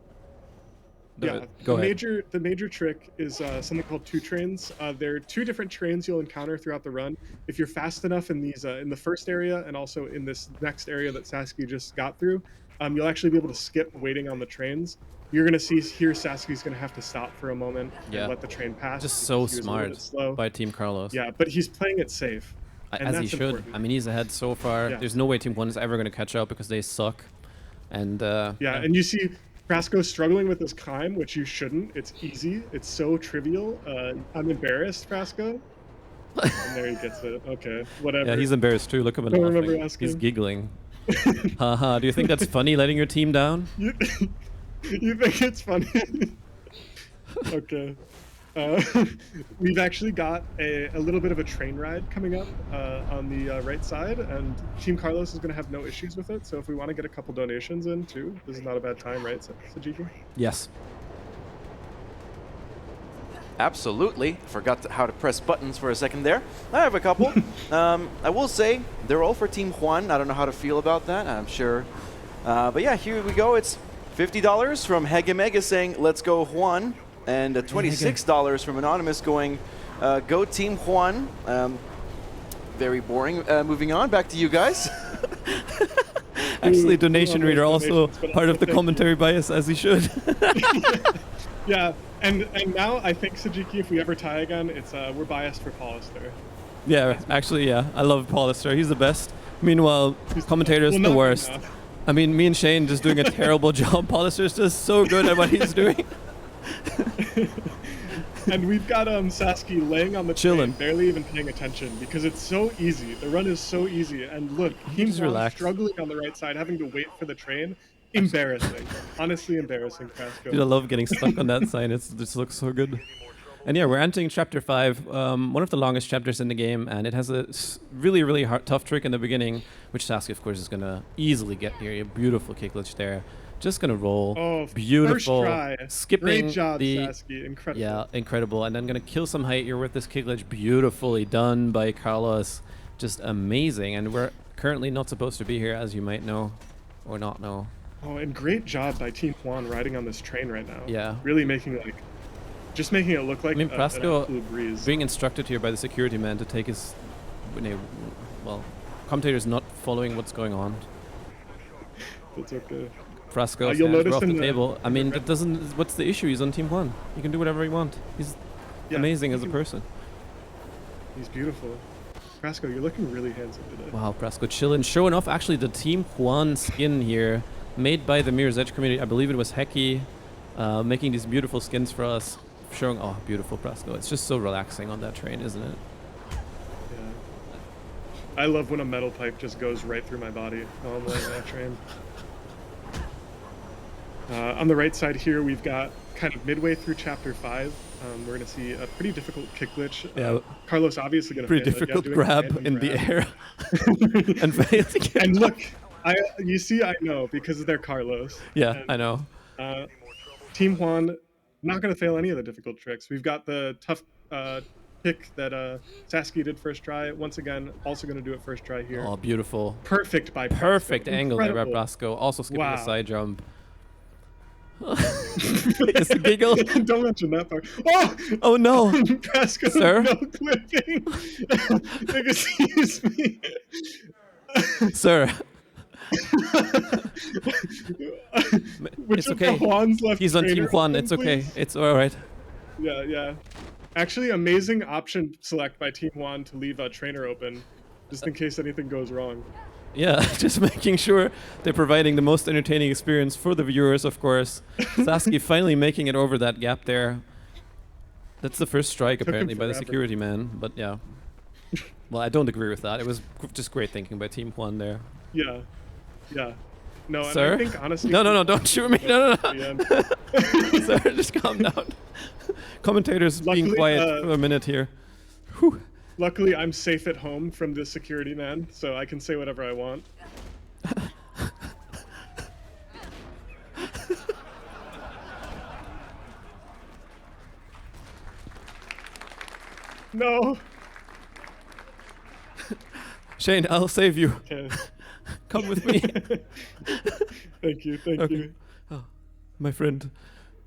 Go ahead. The major trick is something called two trains. There are two different trains you'll encounter throughout the run. If you're fast enough in these in the first area and also in this next area that Sasuke just got through, you'll actually be able to skip waiting on the trains. You're gonna see here Sasuke's gonna have to stop for a moment and let the train pass. Just so because he was a little bit smart slow. by Team Carlos. Yeah, but he's playing it safe. And As he that's should. important. I mean, he's ahead so far. Yeah. There's no way Team 1 is ever going to catch up because they suck. And yeah, and you see Frasco struggling with this climb, which you shouldn't. It's easy. It's so trivial. I'm embarrassed, Frasco. And there he gets it. Okay, whatever. yeah, he's embarrassed too. Look at him Don't laughing. remember asking. He's giggling. Haha, do you think that's funny, letting your team down? You think it's funny? Okay. We've actually got a little bit of a train ride coming up on the right side, and Team Carlos is going to have no issues with it. So if we want to get a couple donations in too, this is not a bad time, right, Sajiki? Yes. Absolutely. Forgot how to press buttons for a second there. I have a couple. I will say they're all for Team Juan. I don't know how to feel about that. I'm sure. But yeah, here we go. It's $50 from Hegemega saying, "Let's go Juan." And $26 from Anonymous going, "Go Team Juan." Very boring. Moving on, back to you guys. Actually, donation reader also donations, but part of also the commentary bias, as he should. Yeah, and now I think, Sajiki, if we ever tie again, it's we're biased for Hollister. Yeah, actually, yeah. I love Hollister. He's the best. Meanwhile, commentator's Well, the not worst. enough. I mean, me and Shane just doing a terrible job. Hollister's just so good at what he's doing. And we've got Sasuke laying on the Chilling. train, barely even paying attention because it's so easy. The run is so easy, and look, Team just Juan relax. struggling on the right side, having to wait for the train. Embarrassing. Honestly embarrassing, Frasco. Dude, I love getting stuck on that sign. It just looks so good. And yeah, we're entering chapter 5, one of the longest chapters in the game, and it has a really, really tough trick in the beginning, which Sasuke, of course, is going to easily get here. A beautiful kick glitch there. Just going to roll. Oh, beautiful. First try. Skipping Great job, the Sasuke. Incredible. Yeah, incredible. And then going to kill some height here with this kick glitch. Beautifully done by Carlos. Just amazing. And we're currently not supposed to be here, as you might know or not know. Oh, and great job by Team Juan riding on this train right now. Yeah. Really making it look like I mean, an Prasco absolute breeze. being instructed here by the security man to take his, well, commentator's not following what's going on. It's okay. Frasco You'll stands notice off in the the- table. I mean, that doesn't. What's the issue? He's on Team 1. He can do whatever he wants. He's Yeah, amazing as a he- person. He's beautiful. Prasco, you're looking really handsome today. Wow, Prasco chillin'. Showing off actually the Team Juan skin here, made by the Mirror's Edge community. I believe it was Heki, making these beautiful skins for us. Showing, oh, beautiful Prasco. It's just so relaxing on that train, isn't it? Yeah. I love when a metal pipe just goes right through my body while I'm laying on that train. On the right side here, we've got kind of midway through chapter 5. We're going to see a pretty difficult kick glitch. Yeah. Carlos obviously going to Pretty difficult grab in the air. And fail to get And up. look, you see, I know because they're Carlos. Yeah, And, I know. Team Juan, not going to fail any of the difficult tricks. We've got the tough kick that Sasuke did first try. Once again, also going to do it first try here. Oh, beautiful. Perfect by Prasco. Perfect angle there by Incredible. Prasco. Also skipping the Wow. side jump. It's a giggle. Don't mention that part. Oh! Oh no. Prasco, Sir? no clipping. Excuse me. Sir. Which It's of okay. the Juans left He's on Team trainer Juan. open, It's okay. please? It's alright. Yeah, yeah. Actually, amazing option select by Team Juan to leave a trainer open, just in case anything goes wrong. Yeah, just making sure they're providing the most entertaining experience for the viewers, of course. Sasuke finally making it over that gap there. That's the first strike, him apparently, by the forever. security man. But yeah. Well, I don't agree with that. It was just great thinking by Team Juan there. Yeah, yeah. No, and Sir? I think honestly. No, don't shoot me. No. Yeah. Sir, just calm down. Commentators being Luckily, quiet for a minute here. Whew. Luckily, I'm safe at home from the security man, so I can say whatever I want. No. Shane, I'll save you. Okay. Come with me. Thank you. Thank Okay. you. Oh, my friend.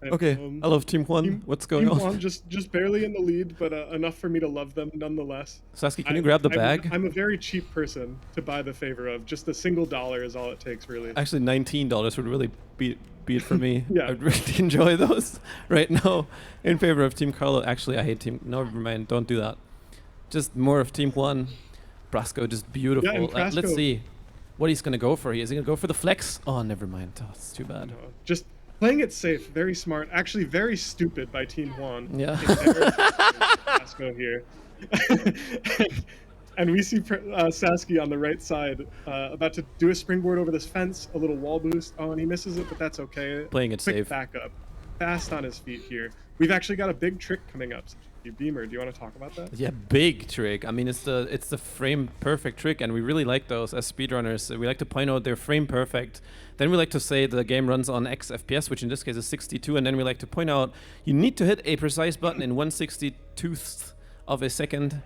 And, Okay, I love Team Juan. What's going Team on? Juan just barely in the lead, but enough for me to love them nonetheless. Sasky, can you grab the bag? I'm a very cheap person to buy the favor of. Just a single $1 is all it takes, really. Actually, $19 would really be it for me. Yeah. I'd really enjoy those right now in favor of Team Carlo. Actually, I hate Team... No, never mind. Don't do that. Just more of Team Juan. Brasco, just beautiful. Yeah, and Let's Brasco- see what he's going to go for. Is he going to go for the flex? Oh, never mind. Oh, it's too bad. Just playing it safe, very smart. Actually, very stupid by Team Juan. Yeah. Brasco here. And we see Sasky on the right side, about to do a springboard over this fence, a little wall boost. Oh, and he misses it, but that's okay. Playing it Quick safe. backup. Fast on his feet here. We've actually got a big trick coming up. Beamer, do you want to talk about that? Yeah, big trick. I mean, it's the frame perfect trick, and we really like those as speedrunners. We like to point out they're frame perfect. Then we like to say the game runs on X FPS, which in this case is 62, and then we like to point out you need to hit a precise button in 1/62th of a second.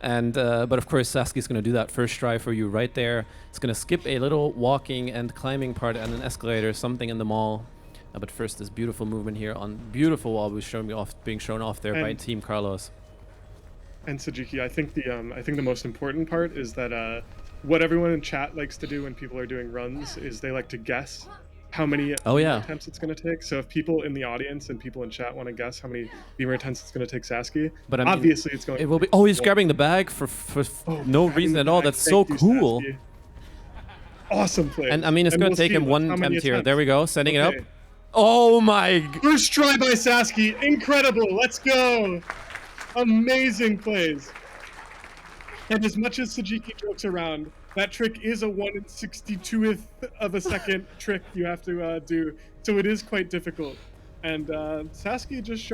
And but of course, Sasky's going to do that first try for you right there. It's going to skip a little walking and climbing part and an escalator, something in the mall. But first, this beautiful movement here on beautiful wall was being shown off there by Team Carlos. And Sajiki, I think the most important part is that what everyone in chat likes to do when people are doing runs is they like to guess how many attempts it's going to take. So if people in the audience and people in chat want to guess how many beamer attempts it's going to take Sasky, but I mean, obviously it's going. It will be. Oh, he's grabbing the bag for no reason at all. That's so cool. Sasky. Awesome play. And I mean, it's going to take him one attempt here. There we go, setting it up. Okay. Oh my! First try by Sasky, incredible. Let's go. Amazing plays. And as much as Sajiki jokes around, that trick is a 1/62th of a second trick you have to do, so it is quite difficult. And Sasky just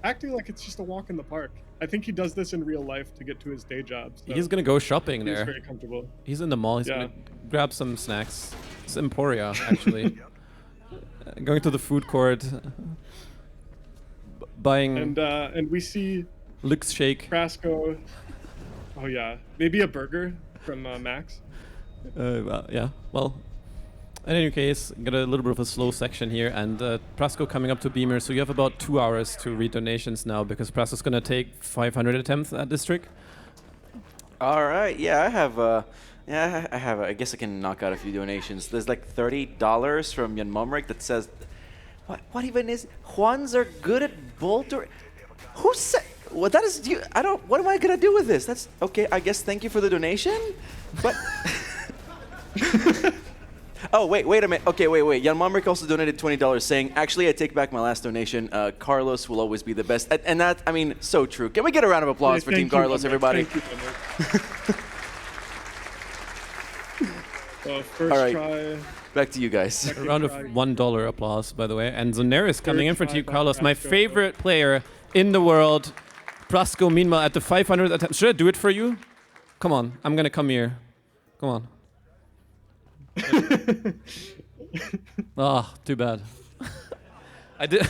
acting like it's just a walk in the park. I think he does this in real life to get to his day job. So he's gonna go shopping there. He's very comfortable. He's in the mall. He's gonna grab some snacks. It's Emporia, actually. Going to the food court, buying. And we see Lux Shake. Brasco. Oh yeah, maybe a burger from Max. Well, yeah. Well, in any case, got a little bit of a slow section here, and Brasco coming up to Beamer. So you have about 2 hours to read donations now because Brasco's gonna take 500 attempts at this trick. All right. Yeah, I have. I guess I can knock out a few donations. There's like $30 from Jan Mumrik that says, "What even is Juans are good at bolter?" Who said? What that is? I don't. What am I gonna do with this? That's okay. I guess thank you for the donation, but. Oh wait a minute. Okay, wait. Jan Mumrik also donated $20, saying, "Actually, I take back my last donation. Carlos will always be the best." And that, I mean, so true. Can we get a round of applause for Team Carlos, everybody? Thank you, first All right. try. Back to you guys. A round of $1 applause, by the way. And Zoneris coming in for Team Carlos, my favorite player in the world. Brasco, meanwhile, at the 500 attempt. Should I do it for you? Come on, I'm gonna come here. Come on. Oh, too bad. I did.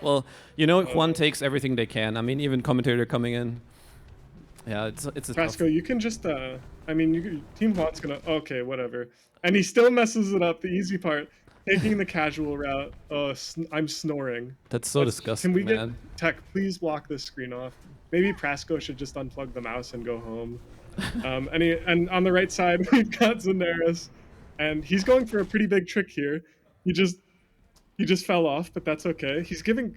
Well, you know, Juan takes everything they can. I mean, even commentator coming in. Yeah, it's a Brasco, you can just, I mean, Team Juan's gonna, okay, whatever. And he still messes it up, the easy part, taking the casual route. Oh, I'm snoring. That's so disgusting, Can we man. get, Tech, please block this screen off. Maybe Brasco should just unplug the mouse and go home. And on the right side, we've got Zoneris, and he's going for a pretty big trick here. He just fell off, but that's okay. He's giving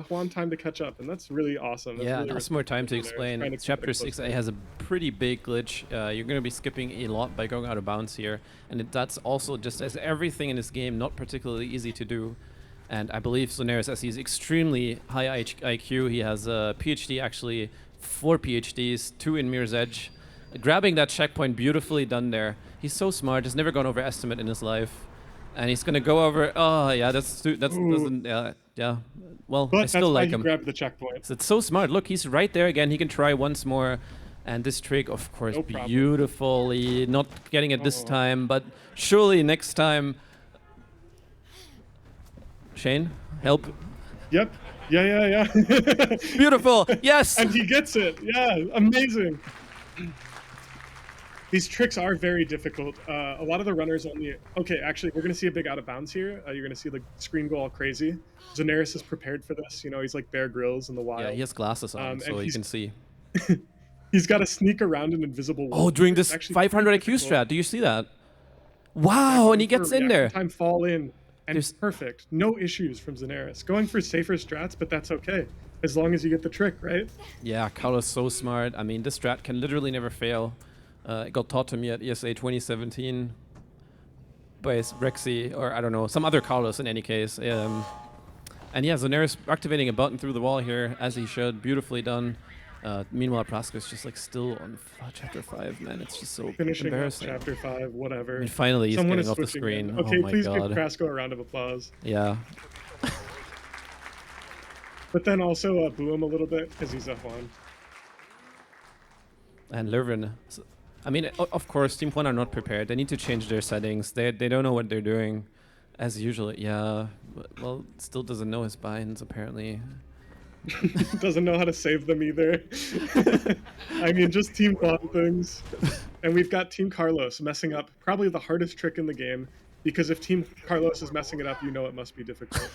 Juan time to catch up, and that's really awesome. That's Yeah, really that's more time to explain. Chapter 6A has a pretty big glitch. You're going to be skipping a lot by going out of bounds here, and that's also just as everything in this game not particularly easy to do. And I believe Zoneris, as he's extremely high IQ, he has a PhD, actually 4 PhDs, 2 in Mirror's Edge. Grabbing that checkpoint, beautifully done there. He's so smart. He's never gone over estimate in his life. And he's gonna go over. Oh yeah, that's doesn't. Yeah. Well, but I still like him. Grab the checkpoint. It's so smart. Look, he's right there again. He can try once more. And this trick, of course, beautifully. Not getting it this time, but surely next time. Shane, help. Yep. Yeah. Beautiful. Yes. And he gets it. Yeah. Amazing. these tricks are very difficult. A lot of the runners only... Okay, actually, we're going to see a big out of bounds here. You're going to see the screen go all crazy. Zanaris is prepared for this. You know, he's like Bear Grylls in the wild. Yeah, he has glasses on, so and you can see. He's got to sneak around an invisible wall. Oh, during this It's 500 IQ strat, do you see that? Wow, and he gets in there. Time fall in, and There's- perfect. No issues from Zanaris. Going for safer strats, but that's okay. As long as you get the trick, right? Yeah, Carlos so smart. I mean, this strat can literally never fail. It got taught to me at ESA 2017 by Rexy, or I don't know, some other Carlos in any case. And yeah, Zanaris activating a button through the wall here, as he should. Beautifully done. Meanwhile, Praska's just like still on chapter 5, man. It's just so Finishing up embarrassing. chapter 5, whatever. I mean, finally, he's Someone getting is off the switching screen. in. Okay, Oh my please god. give Prasko a round of applause. Yeah. But then also boo him a little bit because he's a Juan. And Lurven. I mean, of course, Team One are not prepared. They need to change their settings. They don't know what they're doing, as usual. Yeah. Well, still doesn't know his binds apparently. Doesn't know how to save them either. I mean, just Team Juan things. And we've got Team Carlos messing up probably the hardest trick in the game, because if Team Carlos is messing it up, you know it must be difficult.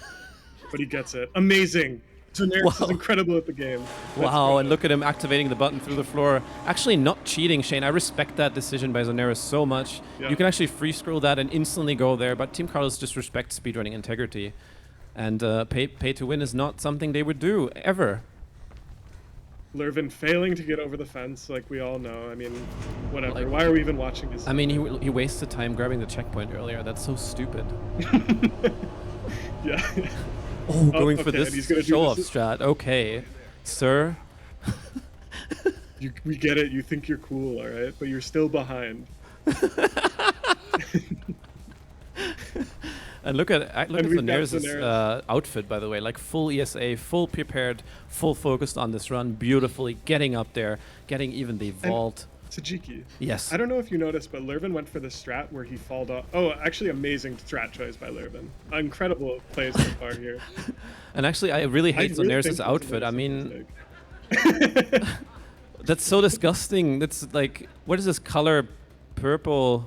But he gets it. Amazing. Zanaris is incredible at the game. Wow, and look at him activating the button through the floor. Actually not cheating, Shane. I respect that decision by Zanaris so much. Yeah. You can actually free scroll that and instantly go there, but Team Carlos just respects speedrunning integrity. And pay to win is not something they would do, ever. Lurven failing to get over the fence, like we all know. I mean, whatever. Like, why are we even watching this? I mean, he wasted time grabbing the checkpoint earlier. That's so stupid. Yeah. Oh, going for okay, and he's gonna this do show-off this- strat. Okay, sir. We get it. You think you're cool, all right? But you're still behind. And look at we've got Zanaris' Zanaris. outfit, by the way. Like full ESA, full prepared, full focused on this run. Beautifully getting up there, getting even the vault. Tajiki. Yes. I don't know if you noticed, but Lurven went for the strat where he falled off. Oh, actually amazing strat choice by Lurven. Incredible plays so far here. And actually, I really hate really Zanaris' think that's outfit. I Zanaris' mean, mistake. that's so disgusting. That's like, what is this color? Purple.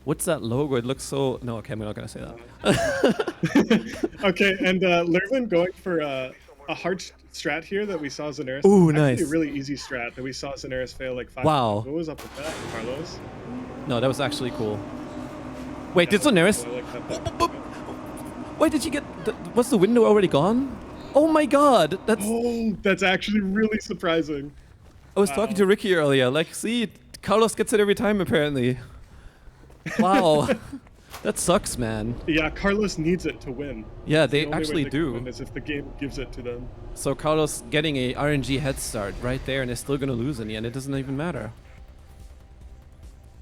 What's that logo? It looks so... No, okay, I'm not going to say that. Okay, and Lurven going for a hard strat here that we saw Zanaris. Ooh, actually nice. a really easy strat that we saw Zanaris fail like 5 Wow. times. What was up with that, Carlos? No, that was actually cool. Wait, did Zanaris... I like that. Wait, did you get... Was the window already gone? Oh my god! That's... Oh, that's actually really surprising. I was talking to Ricky earlier. Like, see, Carlos gets it every time, apparently. Wow. That sucks, man. Yeah, Carlos needs it to win. Yeah, The they only way actually they can do. win is if the game gives it to them. So Carlos getting a RNG head start right there, and they're still gonna lose in the end. It doesn't even matter.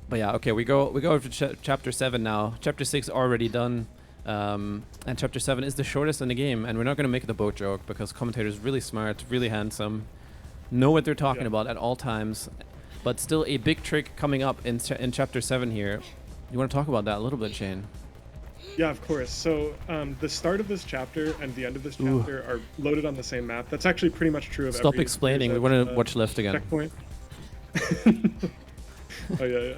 But yeah, okay, we go over to chapter 7 now. Chapter 6 already done, and chapter 7 is the shortest in the game. And we're not gonna make it a boat joke because commentators really smart, really handsome, know what they're talking about at all times. But still, a big trick coming up in chapter 7 here. You want to talk about that a little bit, Shane? Yeah, of course. So the start of this chapter and the end of this chapter are loaded on the same map. That's actually pretty much true of Stop every explaining. We Mirror's want to Edge, watch left again. checkpoint. Oh yeah,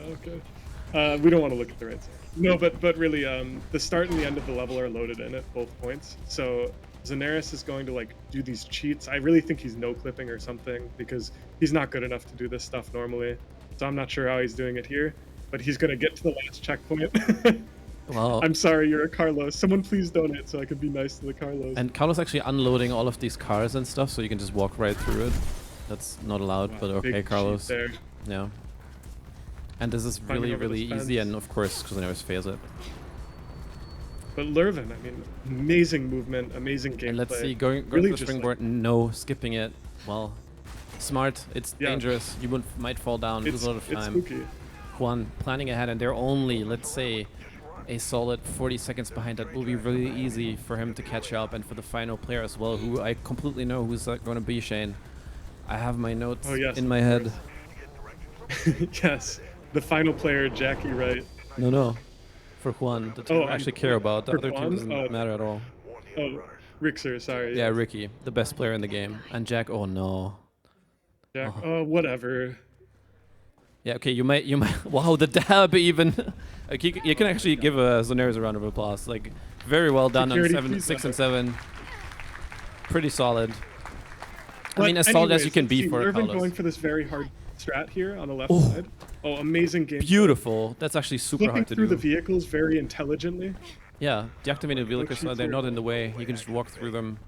okay. We don't want to look at the right side. No, but really, the start and the end of the level are loaded in at both points. So Zanaris is going to like do these cheats. I really think he's no clipping or something because he's not good enough to do this stuff normally. So I'm not sure how he's doing it here, but he's gonna get to the last checkpoint. Well, I'm sorry, you're a Carlos. Someone please donate so I can be nice to the Carlos. and Carlos actually unloading all of these cars and stuff, so you can just walk right through it. That's not allowed, Wow, but big okay, cheat Carlos. there. Yeah. And this is Climbing really, over really this easy, fence. and of course, Zanaris fails it. But Lurven, I mean, amazing movement, amazing gameplay. And let's see, going Really for the just, springboard, no, skipping it. Well, smart. It's Yeah. dangerous. You might fall down, lose It's, a lot of it's time. spooky. Juan planning ahead, and they're only, let's say, a solid 40 seconds behind. That will be really easy for him to catch up, and for the final player as well, who I completely know who's going to be, Shane. I have my notes Oh, yes, in my of head. Yes, the final player, Jackie Wright. No. For Juan, the team Oh, I actually care about. The for other team Juan? doesn't Oh. matter at all. Oh, Rixer, sorry. Yeah, Ricky, the best player in the game. And Jack, oh no. Jack, oh, whatever. Yeah, okay, you might, wow, the dab even. Like you can actually give Zonaris a round of applause. Like, very well done on Security 6 and 7. Pretty solid. I But mean, as solid as you anyways, can let's be see, for a Lurven Carlos. going for this very hard strat here on the left Oh. side. Oh, amazing game. Beautiful. That's actually super Flipping hard to through do. the vehicles very intelligently. Yeah, deactivated vehicles so shoot they're through not it. in the way. You can just walk through them.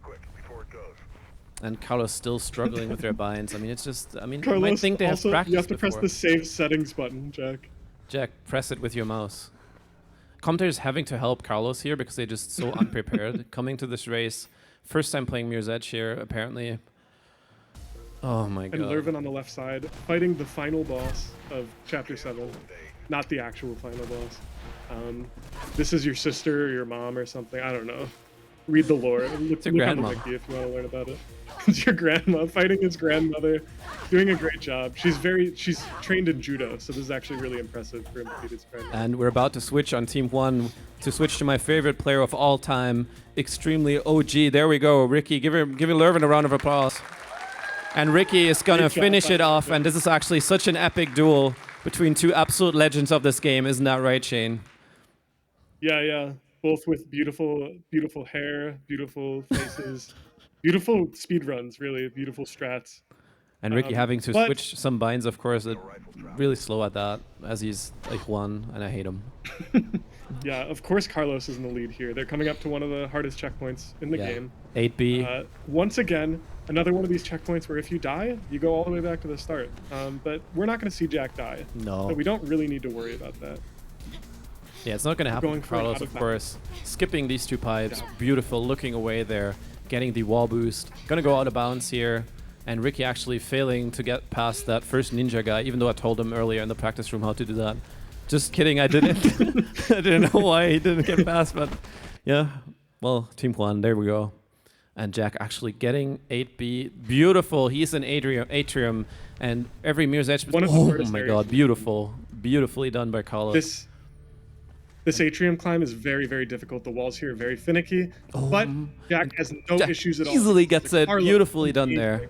And Carlos still struggling with their binds. I mean, it's just, I mean, you might Carlos, think they have also, practiced you have to press before. the save settings button, Jack. Jack, press it with your mouse. Commentators having to help Carlos here because they're just so unprepared. Coming to this race, first time playing Mirror's Edge here, apparently. Oh my god. And Lurven on the left side, fighting the final boss of Chapter 7. Not the actual final boss. This is your sister or your mom or something. I don't know. Read the lore. Look your on the grandma. wiki if you want to learn about it. It's your grandma fighting his grandmother, doing a great job. She's trained in judo, so this is actually really impressive for him to beat his grandma. And we're about to switch on Team 1 to switch to my favorite player of all time, extremely OG. There we go, Ricky. Give Lurven a round of applause. And Ricky is gonna Great job, finish it buddy. off, and this is actually such an epic duel between two absolute legends of this game, isn't that right, Shane? Yeah. Both with beautiful, beautiful hair, beautiful faces, beautiful speed runs, really beautiful strats. And Ricky having to but- switch some binds, of course, really slow at that, as he's like Juan, and I hate him. Yeah, of course Carlos is in the lead here. They're coming up to one of the hardest checkpoints in the Yeah. game. 8B. Once again, another one of these checkpoints where if you die, you go all the way back to the start. But we're not going to see Jack die. No. So we don't really need to worry about that. Yeah, it's not going to happen going with for an Carlos, out of of course. Skipping these two pipes, beautiful, looking away there, getting the wall boost. Gonna go out of bounds here, and Ricky actually failing to get past that first ninja guy, even though I told him earlier in the practice room how to do that. Just kidding, I didn't. I didn't know why he didn't get past, but yeah. Well, Team Juan, there we go. And Jack actually getting 8B. Beautiful, he's in atrium, and every Mirror's Edge. One of the Oh hardest my areas. god, beautiful. Beautifully done by Carlos. This atrium climb is very, very difficult. The walls here are very finicky, but Jack has no Jack issues at all. easily gets The it. Carlos Beautifully done amazing. there.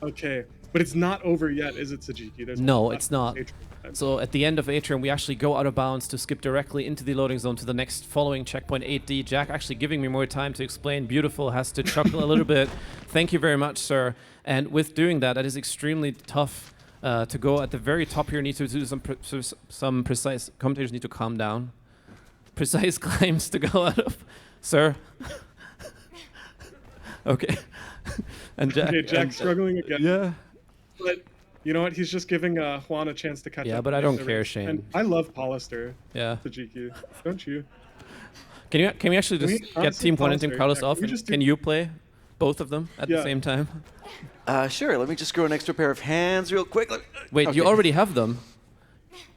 Okay, but it's not over yet, is it, Sajiki? There's No, one left it's in this not. atrium climb. So at the end of Atrium, we actually go out of bounds to skip directly into the loading zone to the next following checkpoint 8D. Jack actually giving me more time to explain. Beautiful, has to chuckle a little bit. Thank you very much, sir. And with doing that, that is extremely tough to go at the very top here. Need to do some precise. Commentators need to calm down. Precise climbs to go out of, sir. Okay. And Jack. Okay, Jack's and- struggling again. Yeah. But you know what? He's just giving Juan a chance to catch up. Yeah, but I in don't the care, race. Shane. And I love Polister, Yeah. Sajiki. Don't you? Can we actually Can we just get honestly Team Juan and pause Team there? Carlos Yeah, off? can we And just do- can you play both of them at the Yeah. same time? Sure, let me just grow an extra pair of hands real quick. Wait, you Okay. already have them?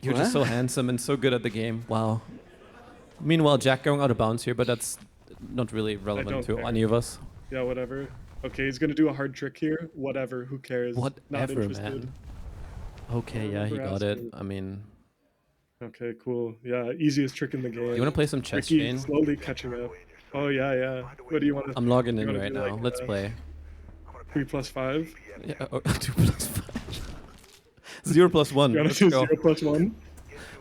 You're just so What? handsome and so good at the game. Wow. Meanwhile, Jack going out of bounds here, but that's not really relevant don't to care. any of us. Yeah, whatever. Okay, he's gonna do a hard trick here. Whatever. Who cares? Not Whatever, interested. man. Okay, yeah, he Remember got it. asking. I mean, Okay, cool. Yeah, easiest trick in the game. you want to play some chess, Ricky Shane? slowly catching up. Oh yeah. What do you want to? I'm logging you in wanna right do, now. like, Let's play. 3+5. Yeah, 2 plus 5. 0 plus 1. You want Let's to do go. 0+1?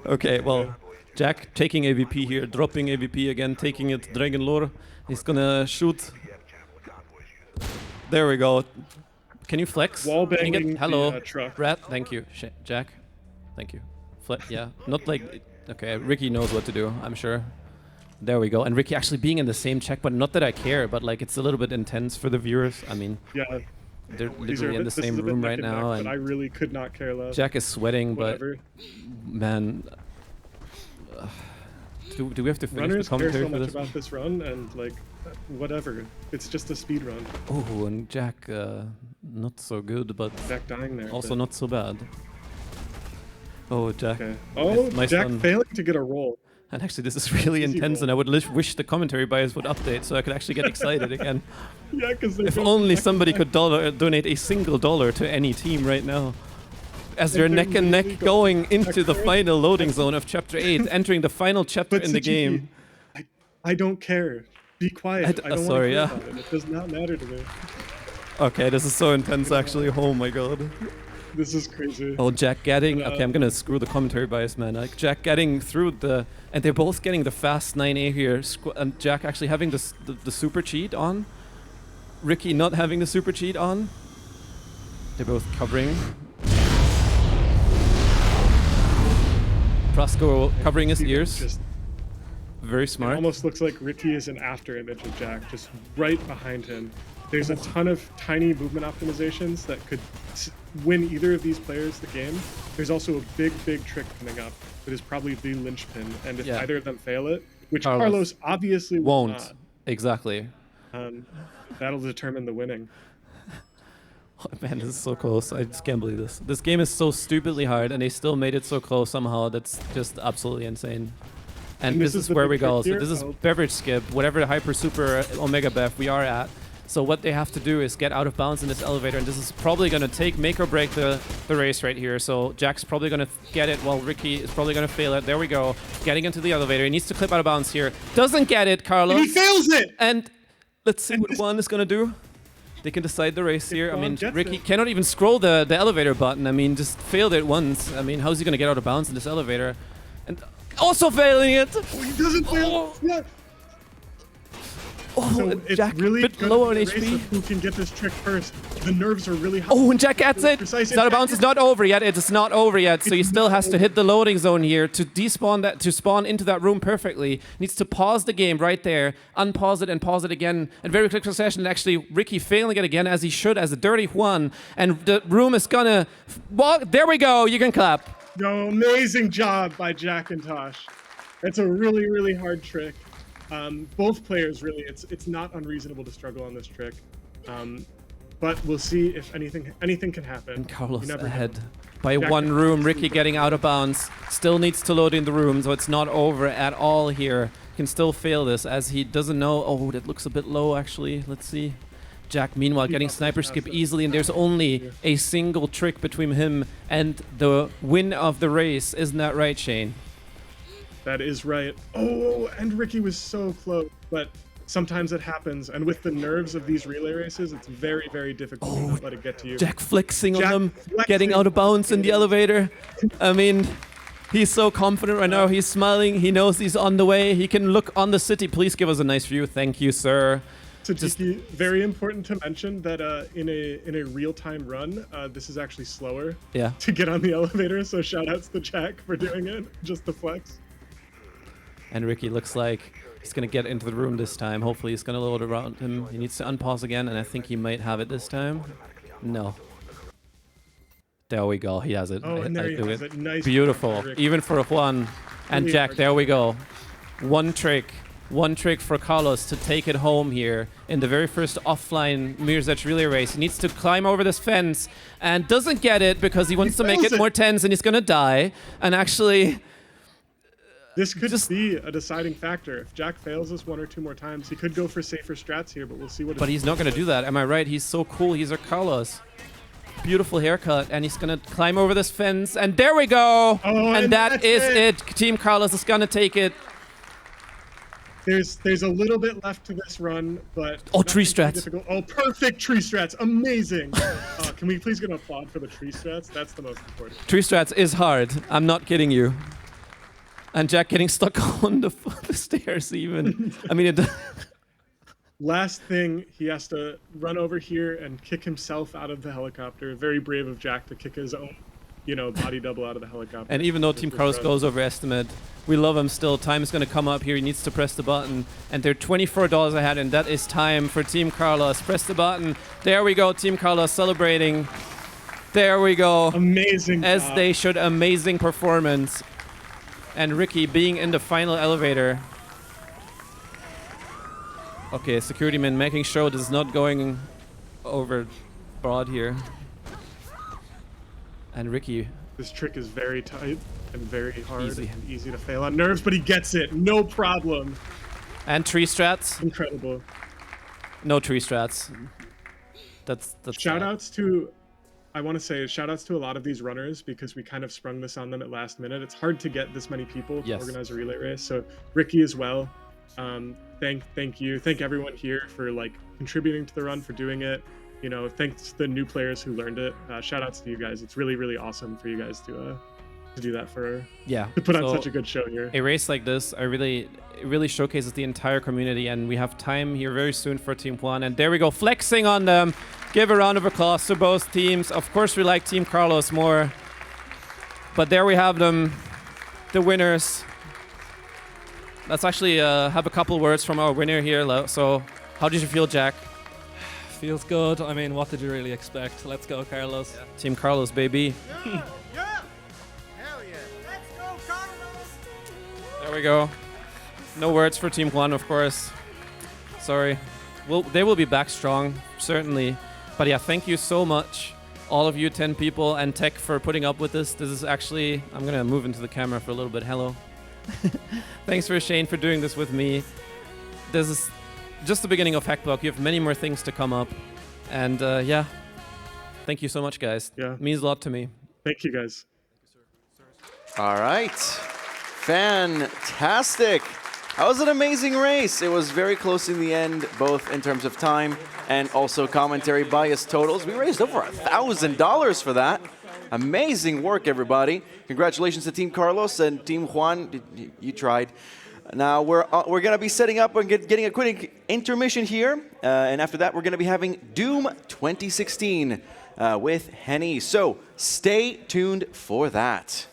Okay, well, Jack taking AVP here, dropping AVP again, taking it Dragon Lore. He's gonna shoot. There we go. Can you flex? Wall Can you banging the, hello, truck. Rat. Thank you, Jack. Thank you. Yeah, not like. Okay, Ricky knows what to do. I'm sure. There we go. And Ricky actually being in the same checkpoint. Not that I care, but like it's a little bit intense for the viewers. I mean, Yeah. they're These are literally in the this is same a bit room neck right and now, neck, but I and really could not care less. Jack is sweating. But Whatever. man, do we have to finish Runners the care commentary so for much this? about this run, and like, whatever. It's just a speed run. Oh, and Jack, not so good, but Jack dying there. also but- not so bad. Oh, Jack. Okay. Oh, my Jack son. failing to get a roll. And actually, this is really Easy intense, roll. and I would wish the commentary bias would update so I could actually get excited again. Yeah, because If only somebody could donate a single dollar to any team right now. As they're neck and neck going into the final loading zone of Chapter 8, entering the final chapter in the game. I don't care. Be quiet. I don't sorry, want to yeah. about it. It does not matter to me. Okay, this is so intense, actually. Oh my god. This is crazy. Oh, Jack getting... Okay, I'm going to screw the commentary bias, man. Like, Jack getting through the... And they're both getting the fast 9A here. And Jack actually having the super cheat on. Ricky not having the super cheat on. They're both covering. Prasco covering his ears. Just very smart. It almost looks like Ricky is an after image of Jack, just right behind him. There's a ton of tiny movement optimizations that could win either of these players the game. There's also a big trick coming up that is probably the linchpin, and if either of them fail it, which Carlos obviously won't. Not, exactly. That'll determine the winning. Oh, man, this is so close. I just can't believe this. This game is so stupidly hard, and they still made it so close somehow. That's just absolutely insane. And this is where we go. So this is beverage skip, whatever the hyper super omega bev we are at. So what they have to do is get out of bounds in this elevator, and this is probably going to make or break the race right here. So Jack's probably going to get it, while Ricky is probably going to fail it. There we go. Getting into the elevator. He needs to clip out of bounds here. Doesn't get it, Carlos. And he fails it! And let's see what Juan is going to do. They can decide the race here. I mean, Ricky cannot even scroll the elevator button. I mean, just failed it once. I mean, how's he going to get out of bounds in this elevator? And also failing it. Oh, he doesn't fail. Yeah. Oh, so Jack it's really a bit low on HP. Who can get this trick first? The nerves are really high. Oh, and Jack gets it. It's out of bounds. It's not over yet. It is not over yet. So he still has to hit the loading zone here to despawn that, to spawn into that room perfectly. Needs to pause the game right there, unpause it and pause it again. And very quick succession. And actually, Ricky failing it again as he should, as a dirty Juan. And the room is gonna. Well, there we go. You can clap. No, amazing job by Jack and Tosh. That's a really hard trick. Both players really, it's not unreasonable to struggle on this trick, but we'll see if anything can happen. And Carlos ahead by one room. Ricky getting out of bounds, still needs to load in the room, so it's not over at all here. Can still fail this as he doesn't know. Oh, that looks a bit low actually. Let's see. Jack meanwhile getting sniper skip easily, and there's only a single trick between him and the win of the race. Isn't that right, Shane? That is right. Oh, and Ricky was so close, but sometimes it happens. And with the nerves of these relay races, it's very difficult to not let it get to you. Jack flexing on them, getting out of bounds in the elevator. I mean, he's so confident right now. He's smiling. He knows he's on the way. He can look on the city. Please give us a nice view. Thank you, sir. Tiki, very important to mention that in a real-time run, this is actually slower to get on the elevator. So shout-outs to Jack for doing it, just the flex. And Ricky looks like he's going to get into the room this time. Hopefully he's going to load around him. He needs to unpause again, and I think he might have it this time. No. There we go. He has it. Oh, and there he has it. Nice. Beautiful. Even for Juan and Jack. There we go. One trick for Carlos to take it home here in the very first offline Mirror's Edge relay race. He needs to climb over this fence and doesn't get it because he wants to make it more tense, and he's going to die. And actually... This could be a deciding factor. If Jack fails this one or two more times, he could go for safer strats here, but we'll see what. But he's not going to do that. Am I right? He's so cool. He's a Carlos. Beautiful haircut, and he's going to climb over this fence, and there we go. Oh, and that is it. Team Carlos is going to take it. There's a little bit left to this run, but tree strats. Oh, perfect tree strats. Amazing. Can we please get an applaud for the tree strats? That's the most important. Tree strats is hard. I'm not kidding you. And Jack getting stuck on the stairs even. I mean, last thing, he has to run over here and kick himself out of the helicopter. Very brave of Jack to kick his own, body double out of the helicopter. And even though Team Carlos goes over estimate, we love him still. Time is going to come up here. He needs to press the button. And they're $24 ahead, and that is time for Team Carlos. Press the button. There we go, Team Carlos celebrating. There we go. Amazing As job. they should. Amazing performance. And Ricky being in the final elevator. Okay, security man making sure this is not going over broad here. And Ricky. This trick is very tight and very hard and easy to fail on nerves, but he gets it. No problem. And tree strats. Incredible. No tree strats. That's shout-outs to... I want to say shout-outs to a lot of these runners because we kind of sprung this on them at last minute. It's hard to get this many people to organize a relay race. So Ricky as well. Thank you. Thank everyone here for contributing to the run, for doing it. you know, thanks to the new players who learned it. Shout outs to you guys. It's really, really awesome for you guys to do that to put on such a good show here. A race like this, it really showcases the entire community, and we have time here very soon for Team Juan. And there we go, flexing on them. Give a round of applause to both teams. Of course, we like Team Carlos more, but there we have them, the winners. Let's actually have a couple words from our winner here. So, how did you feel, Jack? Feels good. I mean, what did you really expect? Let's go, Carlos. Yeah. Team Carlos, baby. Yeah! Hell yeah! Let's go, Carlos! There we go. No words for Team Juan, of course. Sorry. Well, they will be back strong, certainly. But yeah, thank you so much, all of you 10 people and tech, for putting up with this. This is actually, I'm going to move into the camera for a little bit. Hello. Thanks for Shane for doing this with me. This is just the beginning of Hackblock. You have many more things to come up. And yeah, thank you so much, guys. Yeah. It means a lot to me. Thank you, guys. All right. Fantastic. That was an amazing race. It was very close in the end, both in terms of time and also commentary bias totals. We raised over $1,000 for that. Amazing work, everybody. Congratulations to Team Carlos and Team Juan. You tried. Now we're going to be setting up and getting a quick intermission here. And after that, we're going to be having Doom 2016 with Henny. So stay tuned for that.